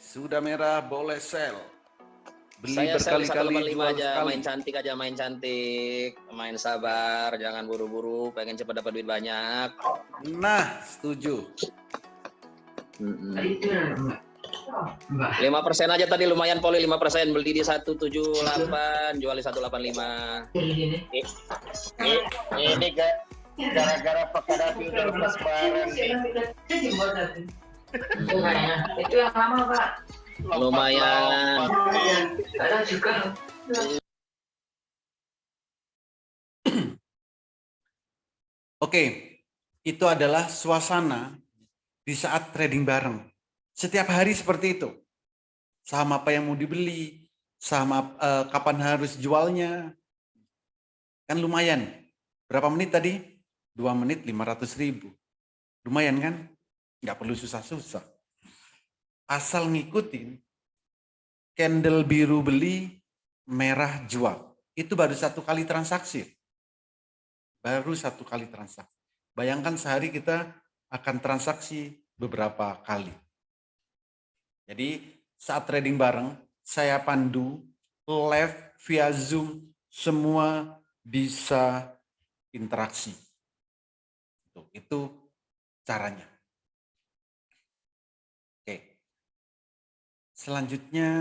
Sudah merah boleh sell. Beli Saya sell di berkali-kali, 185 jual aja, sekali. main cantik aja, main cantik, main sabar, jangan buru-buru, pengen cepat dapat duit banyak. Nah, setuju. 5% aja tadi lumayan Poli, 5%, beli di 178, jual di 185. Ini gara-gara Pak Kadafi udah lepas barang nih. Itu yang lama Pak. Lumayan. Ada juga. Oke, itu adalah suasana di saat trading bareng. Setiap hari seperti itu. Saham apa yang mau dibeli, saham kapan harus jualnya. Kan lumayan. Berapa menit tadi? 2 menit 500.000. Lumayan kan? Nggak perlu susah-susah. Asal ngikutin candle biru beli, merah jual. Itu baru 1 kali transaksi. Baru 1 kali transaksi. Bayangkan sehari kita akan transaksi beberapa kali. Jadi saat trading bareng, saya pandu live via Zoom, semua bisa interaksi. Itu caranya. Oke. Selanjutnya,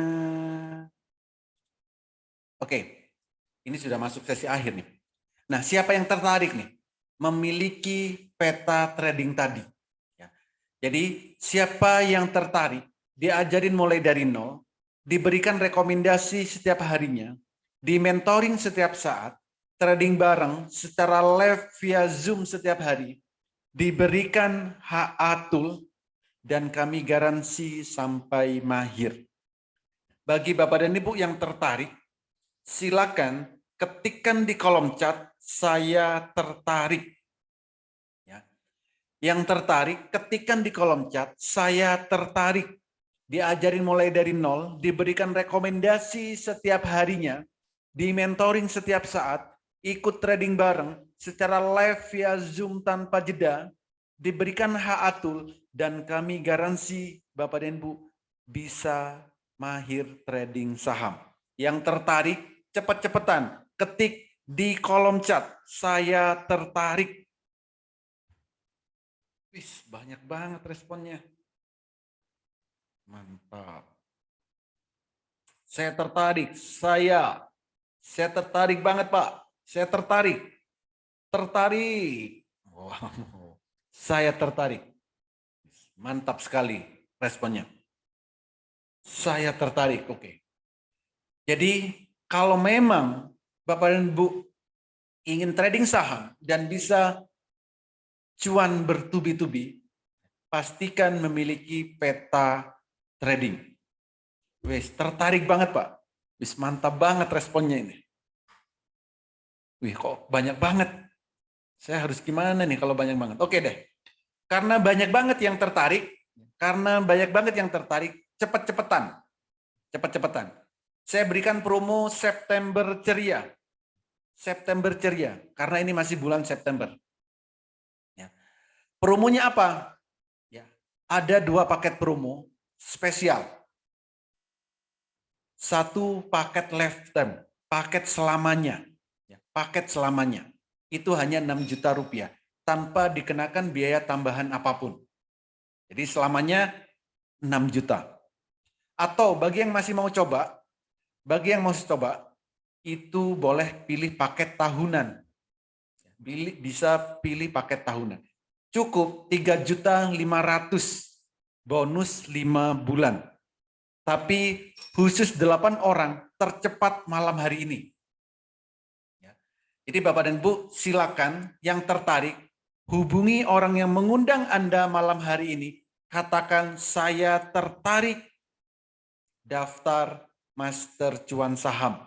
oke, ini sudah masuk sesi akhir nih. Nah, siapa yang tertarik nih memiliki peta trading tadi? Ya. Jadi, siapa yang tertarik, diajarin mulai dari nol, diberikan rekomendasi setiap harinya, di mentoring setiap saat, trading bareng secara live via Zoom setiap hari, diberikan HA tool, dan kami garansi sampai mahir. Bagi Bapak dan Ibu yang tertarik, silakan ketikkan di kolom chat, saya tertarik. Ya. Yang tertarik, ketikkan di kolom chat, saya tertarik. Diajarin mulai dari nol, diberikan rekomendasi setiap harinya, di mentoring setiap saat, ikut trading bareng, secara live via Zoom tanpa jeda, diberikan HA tool, dan kami garansi Bapak dan Ibu bisa mahir trading saham. Yang tertarik, cepat-cepatan ketik di kolom chat, saya tertarik. Wis, banyak banget responnya. Mantap. Saya tertarik, saya tertarik banget Pak. Saya tertarik. Tertarik. Wow. Saya tertarik. Mantap sekali responnya. Saya tertarik, oke. Jadi kalau memang Bapak dan Ibu ingin trading saham dan bisa cuan bertubi-tubi, pastikan memiliki peta trading. Wis, tertarik banget Pak. Wis, mantap banget responnya ini. Wih, kok banyak banget. Saya harus gimana nih kalau banyak banget? Oke deh. Karena banyak banget yang tertarik, cepat-cepatan. Cepat-cepatan. Saya berikan promo September Ceria. September Ceria, karena ini masih bulan September. Ya. Promonya apa? Ya. Ada 2 paket promo spesial. 1 paket lifetime, paket selamanya. Ya, paket selamanya. Itu hanya 6 juta rupiah. Tanpa dikenakan biaya tambahan apapun. Jadi selamanya 6 juta. Atau bagi yang masih mau coba, itu boleh pilih paket tahunan. Bisa pilih paket tahunan. Cukup 3.500.000 bonus 5 bulan. Tapi khusus 8 orang tercepat malam hari ini. Jadi Bapak dan Ibu silakan yang tertarik, hubungi orang yang mengundang Anda malam hari ini. Katakan saya tertarik daftar Master Cuan Saham.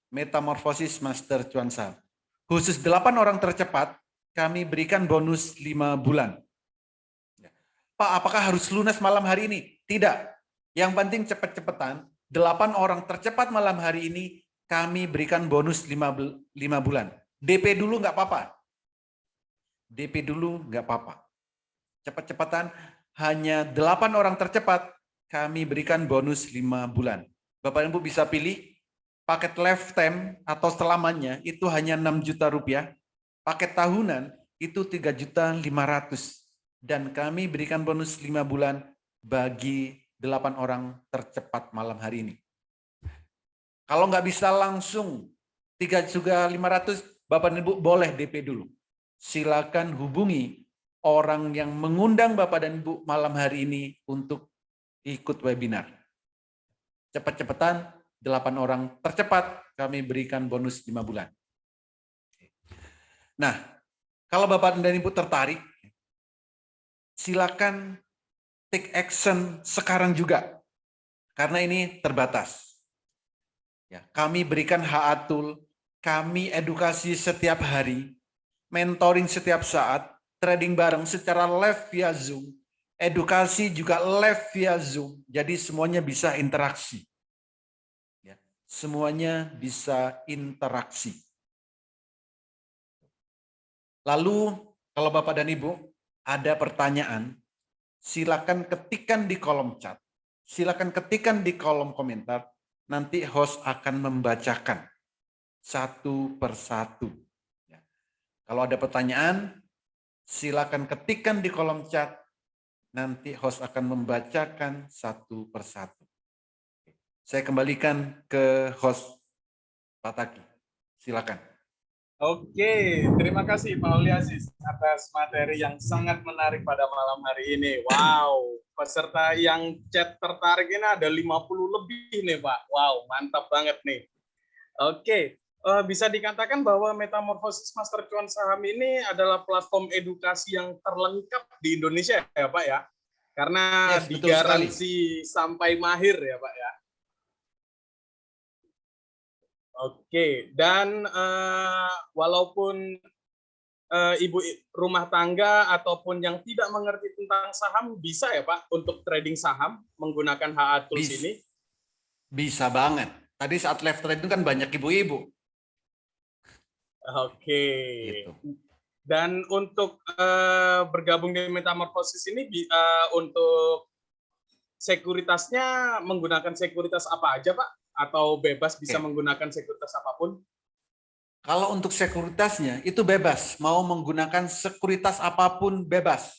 Metamorfosis Master Cuan Saham. Khusus 8 orang tercepat, kami berikan bonus 5 bulan. Pak, apakah harus lunas malam hari ini? Tidak. Yang penting cepat-cepatan. 8 orang tercepat malam hari ini, kami berikan bonus 5 bulan. DP dulu nggak apa-apa. DP dulu nggak apa-apa. Cepat-cepatan, hanya 8 orang tercepat, kami berikan bonus 5 bulan. Bapak dan Ibu bisa pilih paket lifetime atau selamanya itu hanya 6 juta rupiah. Paket tahunan itu 3.500.000. Dan kami berikan bonus 5 bulan bagi 8 orang tercepat malam hari ini. Kalau nggak bisa langsung 3.500.000, Bapak dan Ibu boleh DP dulu. Silakan hubungi orang yang mengundang Bapak dan Ibu malam hari ini untuk ikut webinar. Cepat-cepatan, 8 orang tercepat kami berikan bonus 5 bulan. Nah, kalau Bapak dan Ibu tertarik, silakan take action sekarang juga. Karena ini terbatas. Ya, kami berikan HA-Tool, kami edukasi setiap hari, mentoring setiap saat, trading bareng secara live via Zoom, edukasi juga live via Zoom, jadi semuanya bisa interaksi. Ya, semuanya bisa interaksi. Lalu kalau Bapak dan Ibu ada pertanyaan, silakan ketikkan di kolom chat, silakan ketikkan di kolom komentar, nanti host akan membacakan satu persatu. Ya. Kalau ada pertanyaan, silakan ketikkan di kolom chat, nanti host akan membacakan satu persatu. Saya kembalikan ke host Pak Taki. Silakan. Oke, terima kasih Pak Uli Aziz atas materi yang sangat menarik pada malam hari ini. Wow, peserta yang chat tertarik ini ada 50 lebih nih Pak. Wow, mantap banget nih. Oke, bisa dikatakan bahwa Metamorphosis Master Cuan Saham ini adalah platform edukasi yang terlengkap di Indonesia ya Pak ya. Karena Yes, betul digaransi sampai mahir ya Pak ya. Oke, dan walaupun ibu rumah tangga ataupun yang tidak mengerti tentang saham bisa ya Pak untuk trading saham menggunakan HA Tools ini? Bisa banget. Tadi saat live trade itu kan banyak ibu-ibu. Oke. Gitu. Dan untuk bergabung di Metamorphosis ini untuk sekuritasnya menggunakan sekuritas apa aja Pak? Atau bebas bisa menggunakan sekuritas apapun? Kalau untuk sekuritasnya itu bebas, mau menggunakan sekuritas apapun bebas.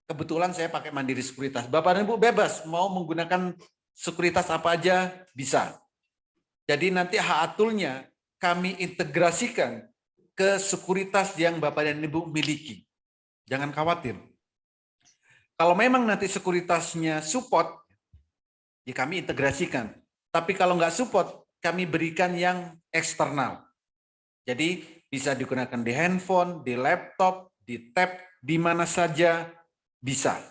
Kebetulan saya pakai Mandiri Sekuritas. Bapak dan Ibu bebas, mau menggunakan sekuritas apa aja bisa. Jadi nanti HA Tool-nya kami integrasikan ke sekuritas yang Bapak dan Ibu miliki. Jangan khawatir. Kalau memang nanti sekuritasnya support, ya kami integrasikan. Tapi kalau nggak support, kami berikan yang eksternal. Jadi bisa digunakan di handphone, di laptop, di tab, di mana saja bisa.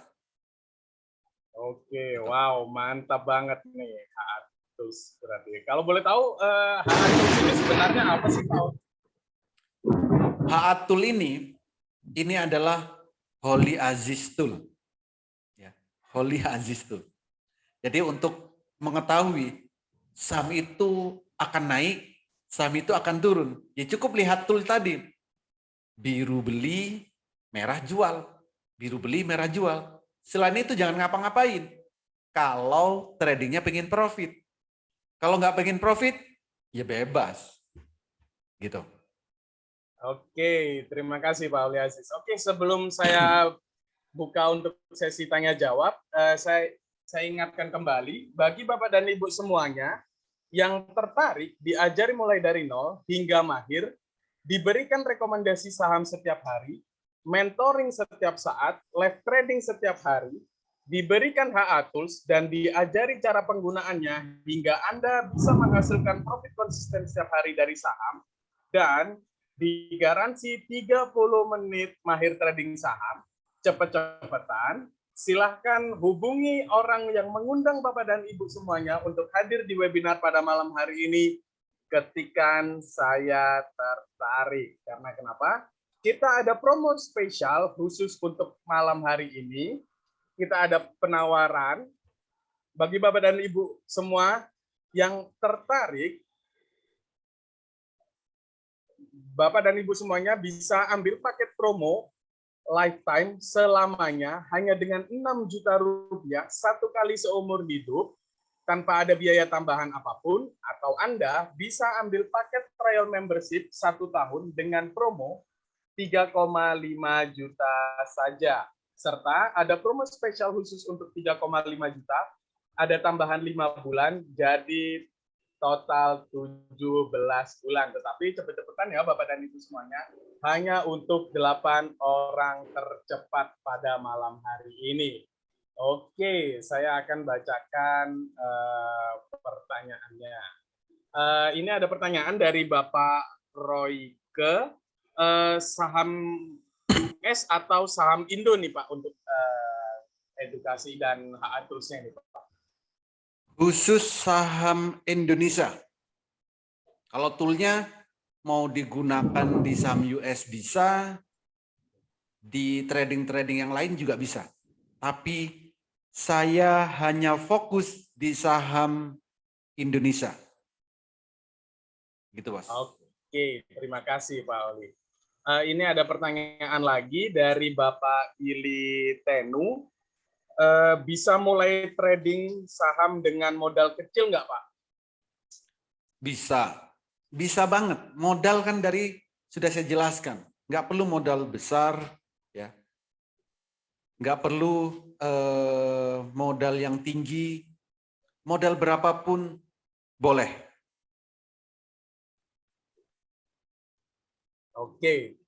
Oke, wow, mantap banget nih HA Tools berarti. Kalau boleh tahu HA Tools ini sebenarnya apa sih Pak? HA Tool ini adalah Holy Aziz Tool. Ya, Holy Aziz Tool. Jadi untuk mengetahui saham itu akan naik, saham itu akan turun. Ya cukup lihat tool tadi. Biru beli, merah jual. Biru beli, merah jual. Selain itu jangan ngapa-ngapain. Kalau tradingnya pengen profit. Kalau nggak pengen profit, ya bebas. Gitu. Oke, terima kasih Pak Uli Aziz. Oke, sebelum saya buka untuk sesi tanya jawab, saya ingatkan kembali bagi Bapak dan Ibu semuanya yang tertarik diajari mulai dari nol hingga mahir, diberikan rekomendasi saham setiap hari, mentoring setiap saat, live trading setiap hari, diberikan HA Tools dan diajari cara penggunaannya hingga Anda bisa menghasilkan profit konsisten setiap hari dari saham dan digaransi 30 menit mahir trading saham, cepat-cepatan, silahkan hubungi orang yang mengundang Bapak dan Ibu semuanya untuk hadir di webinar pada malam hari ini. Ketikan saya tertarik. Karena kenapa? Kita ada promo spesial khusus untuk malam hari ini. Kita ada penawaran bagi Bapak dan Ibu semua yang tertarik. Bapak dan Ibu semuanya bisa ambil paket promo lifetime selamanya hanya dengan 6 juta rupiah satu kali seumur hidup tanpa ada biaya tambahan apapun, atau Anda bisa ambil paket trial membership 1 tahun dengan promo 3,5 juta saja. Serta ada promo spesial khusus untuk 3,5 juta, ada tambahan 5 bulan, jadi total 17 bulan. Tetapi cepet-cepetan ya Bapak dan Ibu semuanya, hanya untuk 8 orang tercepat pada malam hari ini. Oke, saya akan bacakan pertanyaannya. Ini ada pertanyaan dari Bapak Royke, saham US atau saham Indo nih Pak untuk edukasi dan hak aturnya nih Pak. Khusus saham Indonesia. Kalau toolnya mau digunakan di saham US bisa, di trading-trading yang lain juga bisa. Tapi saya hanya fokus di saham Indonesia. Gitu, Mas. Oke, terima kasih Pak Oli. Ini ada pertanyaan lagi dari Bapak Ili Tenu. Bisa mulai trading saham dengan modal kecil nggak Pak? Bisa. Bisa banget. Modal kan sudah saya jelaskan. Nggak perlu modal besar, ya. Nggak perlu modal yang tinggi. Modal berapapun boleh. Oke.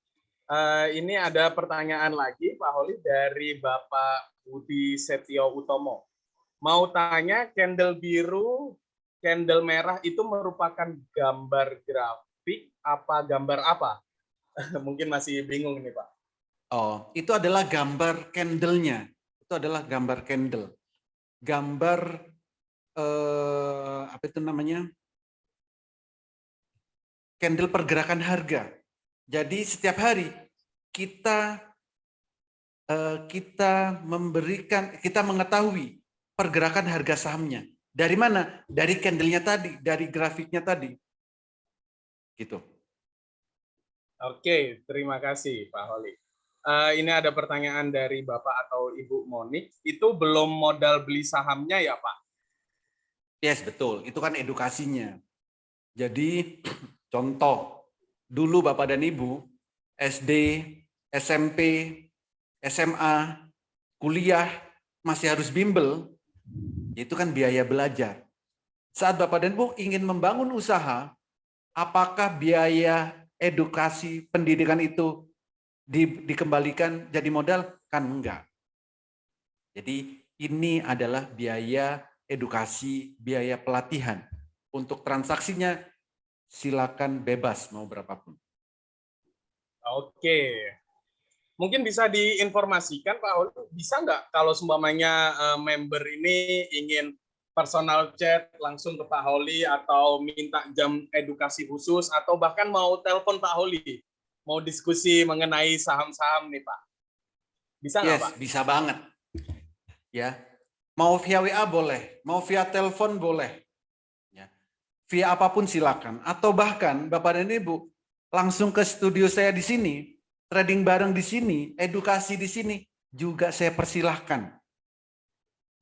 Ini ada pertanyaan lagi Pak Holi dari Bapak Budi Setio Utomo. Mau tanya, candle biru, candle merah itu merupakan gambar grafik apa gambar apa? Mungkin masih bingung nih Pak. Oh, itu adalah gambar candle-nya. Itu adalah gambar candle. Gambar apa itu namanya? Candle pergerakan harga. Jadi setiap hari kita mengetahui pergerakan harga sahamnya. Dari mana? Dari candle-nya tadi, dari grafiknya tadi. Gitu. Oke, terima kasih Pak Holi. Ini ada pertanyaan dari Bapak atau Ibu Monik. Itu belum modal beli sahamnya ya Pak? Yes, betul. Itu kan edukasinya. Jadi contoh, dulu Bapak dan Ibu, SD, SMP, SMA, kuliah, masih harus bimbel, itu kan biaya belajar. Saat Bapak dan Ibu ingin membangun usaha, apakah biaya edukasi pendidikan itu dikembalikan jadi modal? Kan enggak. Jadi ini adalah biaya edukasi, biaya pelatihan. Untuk transaksinya silakan bebas mau berapapun. Oke. Mungkin bisa diinformasikan Pak Holi, bisa nggak kalau seumpamanya member ini ingin personal chat langsung ke Pak Holi atau minta jam edukasi khusus atau bahkan mau telepon Pak Holi, mau diskusi mengenai saham-saham nih Pak. Bisa nggak Pak? Bisa banget. Ya. Mau via WA boleh, mau via telepon boleh. Ya. Via apapun silakan. Atau bahkan Bapak dan Ibu langsung ke studio saya di sini, trading bareng di sini, edukasi di sini juga saya persilahkan.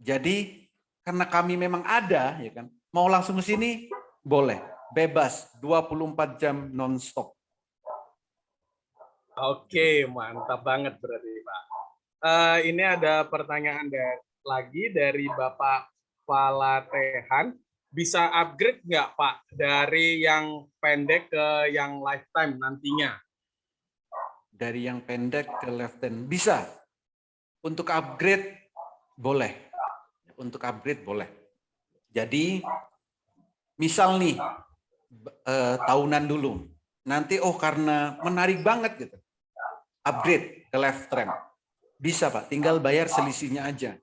Jadi karena kami memang ada, ya kan, mau langsung ke sini boleh, bebas, 24 jam non-stop. Oke, mantap banget berarti Pak. Ini ada pertanyaan lagi dari Bapak Palatehan. Bisa upgrade nggak Pak dari yang pendek ke yang lifetime nantinya? Dari yang pendek ke lifetime bisa. Untuk upgrade boleh. Untuk upgrade boleh. Jadi misal nih tahunan dulu. Nanti karena menarik banget gitu. Upgrade ke lifetime. Bisa Pak, tinggal bayar selisihnya aja.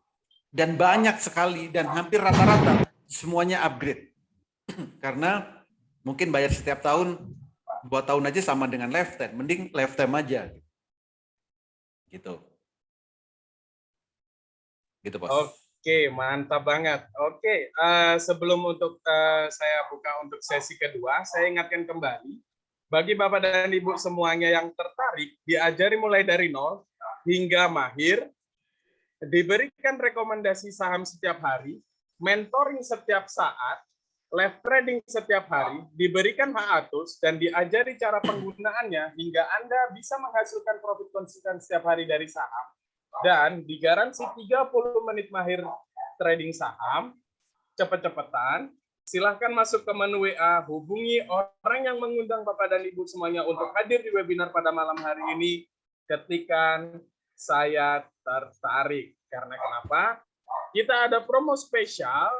Dan banyak sekali dan hampir rata-rata semuanya upgrade. Karena mungkin bayar setiap tahun 2 tahun aja sama dengan lifetime. Mending lifetime aja. Gitu. Gitu, Bos. Oke, mantap banget. Oke, sebelum saya buka untuk sesi kedua, saya ingatkan kembali, bagi Bapak dan Ibu semuanya yang tertarik, diajari mulai dari nol, hingga mahir, diberikan rekomendasi saham setiap hari, mentoring setiap saat, live trading setiap hari, diberikan hak atus, dan diajari cara penggunaannya hingga Anda bisa menghasilkan profit konsisten setiap hari dari saham, dan digaransi 30 menit mahir trading saham, cepet-cepetan, silahkan masuk ke menu WA, hubungi orang yang mengundang Bapak dan Ibu semuanya untuk hadir di webinar pada malam hari ini, ketikan saya tertarik. Karena kenapa? Kita ada promo spesial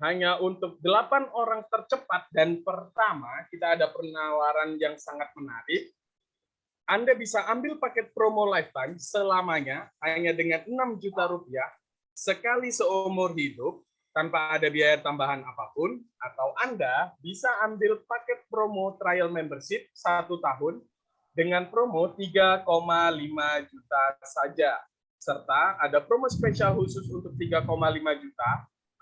hanya untuk 8 orang tercepat, dan pertama kita ada penawaran yang sangat menarik. Anda bisa ambil paket promo lifetime selamanya hanya dengan 6 juta rupiah sekali seumur hidup tanpa ada biaya tambahan apapun, atau Anda bisa ambil paket promo trial membership 1 tahun dengan promo 3,5 juta saja. Serta ada promo spesial khusus untuk 3,5 juta,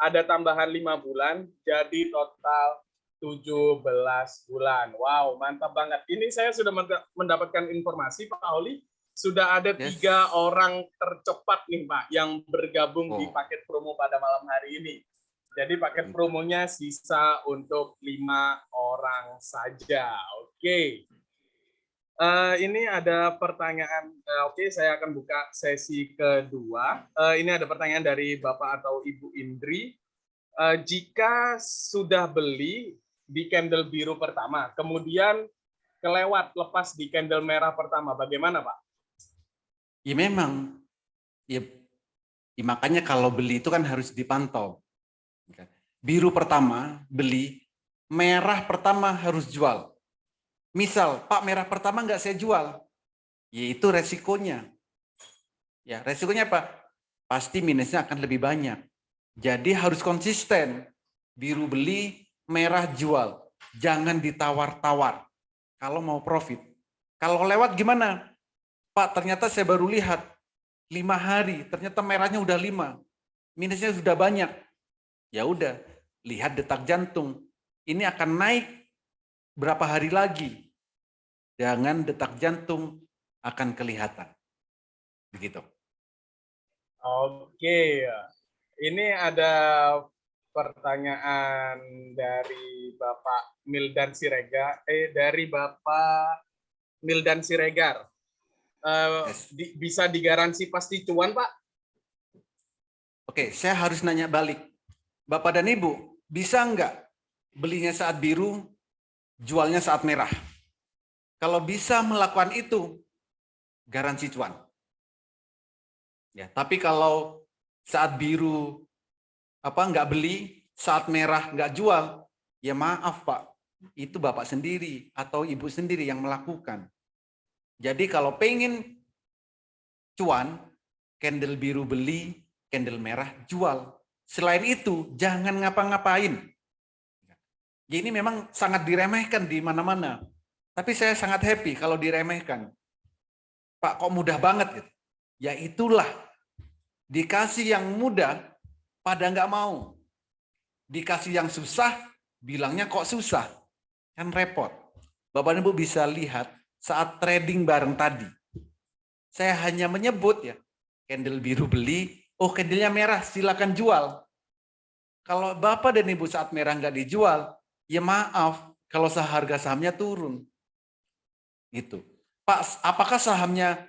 ada tambahan 5 bulan, jadi total 17 bulan. Wow, mantap banget. Ini saya sudah mendapatkan informasi, Pak Oli, sudah ada 3 orang tercepat nih, Pak, yang bergabung di paket promo pada malam hari ini. Jadi paket promonya sisa untuk 5 orang saja. Oke. Ini ada pertanyaan. Oke, saya akan buka sesi kedua. Ini ada pertanyaan dari Bapak atau Ibu Indri. Jika sudah beli di candle biru pertama, kemudian kelewat lepas di candle merah pertama, bagaimana, Pak? Ya memang, ya makanya kalau beli itu kan harus dipantau. Biru pertama beli, merah pertama harus jual. Misal, Pak, merah pertama nggak saya jual, yaitu resikonya. Ya, resikonya apa? Pasti minusnya akan lebih banyak. Jadi harus konsisten. Biru beli, merah jual. Jangan ditawar-tawar kalau mau profit. Kalau lewat gimana? Pak, ternyata saya baru lihat 5 hari, ternyata merahnya udah 5, minusnya sudah banyak. Ya udah, lihat detak jantung. Ini akan naik berapa hari lagi. Jangan detak jantung akan kelihatan. Begitu. Oke, ini ada pertanyaan dari Bapak Mildan Siregar, dari Bapak Mildan Siregar. Bisa digaransi pasti cuan, Pak? Oke, saya harus nanya balik. Bapak dan Ibu, bisa nggak belinya saat biru, jualnya saat merah? Kalau bisa melakukan itu, garansi cuan. Ya, tapi kalau saat biru nggak beli, saat merah nggak jual, ya maaf Pak, itu Bapak sendiri atau Ibu sendiri yang melakukan. Jadi kalau pengen cuan, candle biru beli, candle merah jual. Selain itu, jangan ngapa-ngapain. Ini memang sangat diremehkan di mana-mana. Tapi saya sangat happy kalau diremehkan. Pak, kok mudah banget gitu. Ya itulah. Dikasih yang mudah, pada nggak mau. Dikasih yang susah, bilangnya kok susah. Kan repot. Bapak Ibu bisa lihat saat trading bareng tadi. Saya hanya menyebut ya, candle biru beli, oh candlenya merah, silakan jual. Kalau Bapak dan Ibu saat merah nggak dijual, ya maaf, kalau harga sahamnya turun. Gitu. Pak, apakah sahamnya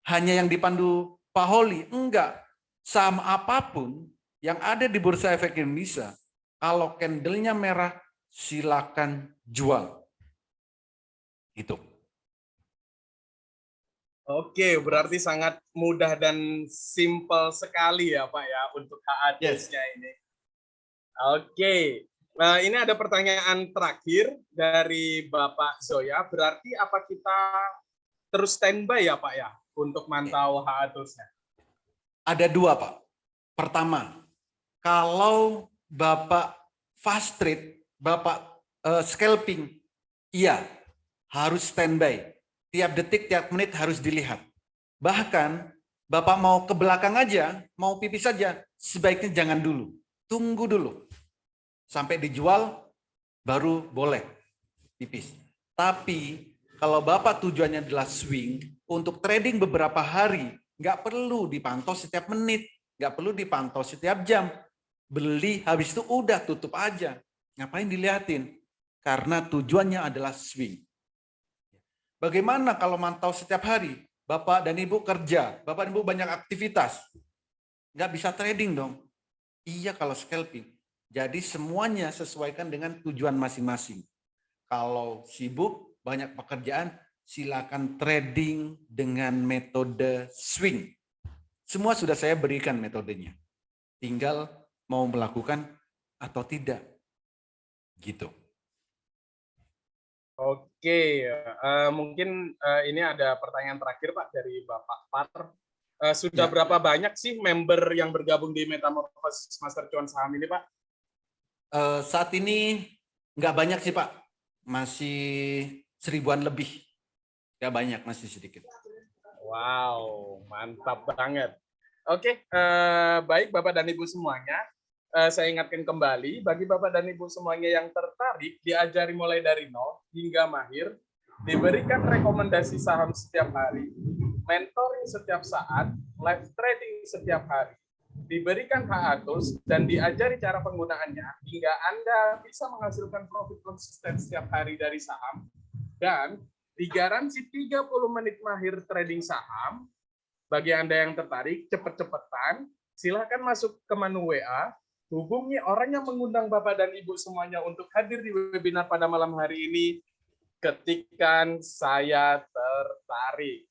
hanya yang dipandu Pak Holi? Enggak. Saham apapun yang ada di Bursa Efek Indonesia, kalau candlenya merah, silakan jual. Itu. Oke, berarti sangat mudah dan simpel sekali ya Pak ya untuk HADS-nya ini. Oke, nah, ini ada pertanyaan terakhir dari Bapak Zoya. Berarti apa kita terus standby ya Pak ya untuk mantau HADS-nya? Ada 2 Pak. Pertama, kalau Bapak fast trade, Bapak scalping, iya harus standby. Tiap detik, tiap menit harus dilihat. Bahkan Bapak mau ke belakang aja, mau pipis saja, sebaiknya jangan dulu. Tunggu dulu. Sampai dijual, baru boleh pipis. Tapi kalau Bapak tujuannya adalah swing, untuk trading beberapa hari, nggak perlu dipantau setiap menit, nggak perlu dipantau setiap jam. Beli, habis itu udah tutup aja. Ngapain dilihatin? Karena tujuannya adalah swing. Bagaimana kalau mantau setiap hari? Bapak dan Ibu kerja, Bapak dan Ibu banyak aktivitas. Nggak bisa trading dong. Iya kalau scalping. Jadi semuanya sesuaikan dengan tujuan masing-masing. Kalau sibuk, banyak pekerjaan, silakan trading dengan metode swing. Semua sudah saya berikan metodenya. Tinggal mau melakukan atau tidak. Gitu. Oke, mungkin ini ada pertanyaan terakhir Pak dari Bapak Par. Sudah Ya. berapa banyak sih member yang bergabung di Metamorphosis Master Cuan Saham ini Pak? Saat ini nggak banyak sih Pak. Masih 1000-an lebih. Nggak banyak, masih sedikit. Wow, mantap banget. Oke, baik Bapak dan Ibu semuanya. Saya ingatkan kembali, bagi Bapak dan Ibu semuanya yang tertarik, diajari mulai dari nol hingga mahir, diberikan rekomendasi saham setiap hari, mentoring setiap saat, live trading setiap hari, diberikan HA-tools, dan diajari cara penggunaannya, hingga Anda bisa menghasilkan profit konsisten setiap hari dari saham, dan digaransi 30 menit mahir trading saham. Bagi Anda yang tertarik, cepet-cepetan, silahkan masuk ke menu WA, hubungi orang yang mengundang Bapak dan Ibu semuanya untuk hadir di webinar pada malam hari ini, ketikkan saya tertarik.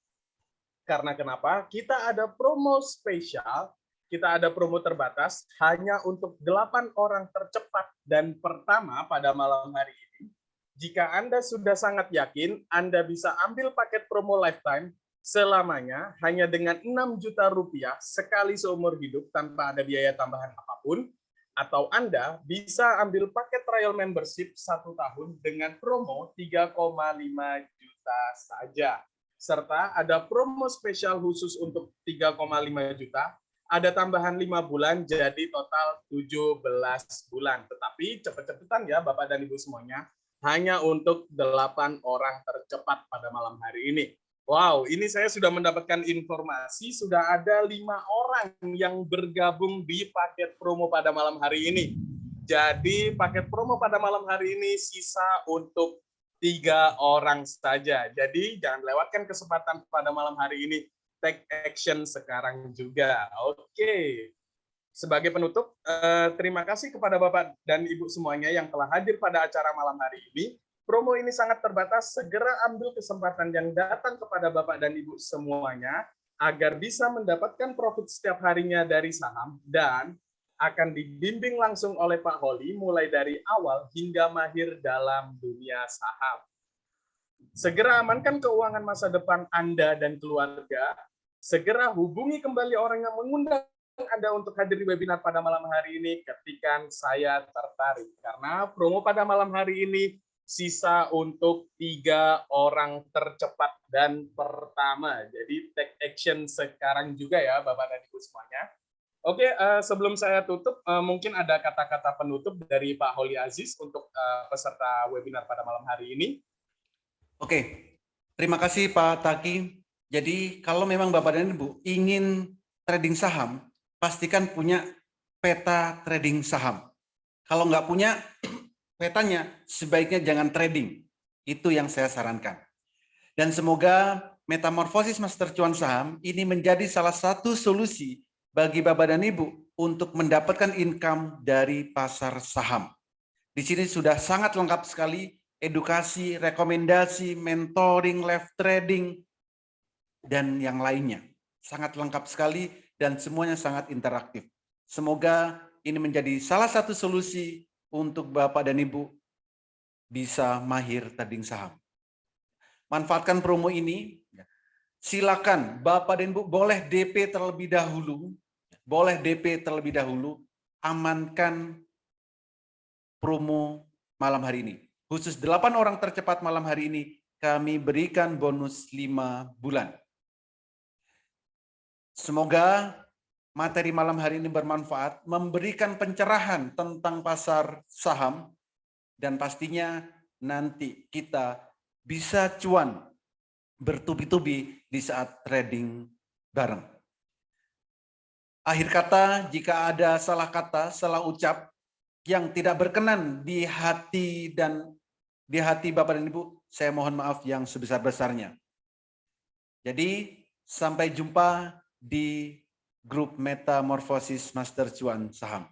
Karena kenapa? Kita ada promo spesial, kita ada promo terbatas hanya untuk 8 orang tercepat dan pertama pada malam hari ini. Jika Anda sudah sangat yakin, Anda bisa ambil paket promo lifetime selamanya hanya dengan 6 juta rupiah sekali seumur hidup tanpa ada biaya tambahan apapun. Atau Anda bisa ambil paket trial membership 1 tahun dengan promo 3,5 juta saja. Serta ada promo spesial khusus untuk 3,5 juta, ada tambahan 5 bulan, jadi total 17 bulan. Tetapi cepet-cepetan ya Bapak dan Ibu semuanya, hanya untuk 8 orang tercepat pada malam hari ini. Wow, ini saya sudah mendapatkan informasi, sudah ada 5 orang yang bergabung di paket promo pada malam hari ini. Jadi paket promo pada malam hari ini sisa untuk 3 orang saja. Jadi jangan lewatkan kesempatan pada malam hari ini. Take action sekarang juga. Oke. Sebagai penutup, terima kasih kepada Bapak dan Ibu semuanya yang telah hadir pada acara malam hari ini. Promo ini sangat terbatas, segera ambil kesempatan yang datang kepada Bapak dan Ibu semuanya agar bisa mendapatkan profit setiap harinya dari saham dan akan dibimbing langsung oleh Pak Holi mulai dari awal hingga mahir dalam dunia saham. Segera amankan keuangan masa depan Anda dan keluarga, segera hubungi kembali orang yang mengundang Anda untuk hadir di webinar pada malam hari ini, ketikan saya tertarik. Karena promo pada malam hari ini sisa untuk 3 orang tercepat dan pertama. Jadi take action sekarang juga ya Bapak dan Ibu semuanya. Oke, sebelum saya tutup, mungkin ada kata-kata penutup dari Pak Holi Aziz untuk peserta webinar pada malam hari ini. Oke, terima kasih Pak Taki. Jadi kalau memang Bapak dan Ibu ingin trading saham, pastikan punya peta trading saham. Kalau nggak punya petanya, sebaiknya jangan trading. Itu yang saya sarankan. Dan semoga Metamorphosis Master Cuan Saham ini menjadi salah satu solusi bagi Bapak dan Ibu untuk mendapatkan income dari pasar saham. Di sini sudah sangat lengkap sekali edukasi, rekomendasi, mentoring, live trading, dan yang lainnya. Sangat lengkap sekali dan semuanya sangat interaktif. Semoga ini menjadi salah satu solusi untuk Bapak dan Ibu bisa mahir trading saham. Manfaatkan promo ini. Silakan Bapak dan Ibu boleh DP terlebih dahulu. Amankan promo malam hari ini. Khusus 8 orang tercepat malam hari ini kami berikan bonus 5 bulan. Semoga materi malam hari ini bermanfaat, memberikan pencerahan tentang pasar saham, dan pastinya nanti kita bisa cuan bertubi-tubi di saat trading bareng. Akhir kata, jika ada salah kata, salah ucap yang tidak berkenan di hati Bapak dan Ibu, saya mohon maaf yang sebesar-besarnya. Jadi, sampai jumpa di grup Metamorfosis Master Cuan Saham.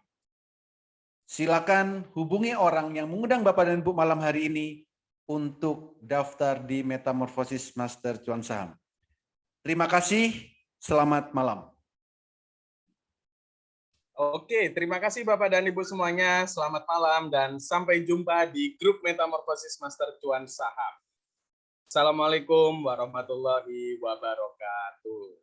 Silakan hubungi orang yang mengundang Bapak dan Ibu malam hari ini untuk daftar di Metamorfosis Master Cuan Saham. Terima kasih, selamat malam. Oke, terima kasih Bapak dan Ibu semuanya. Selamat malam dan sampai jumpa di grup Metamorfosis Master Cuan Saham. Assalamualaikum warahmatullahi wabarakatuh.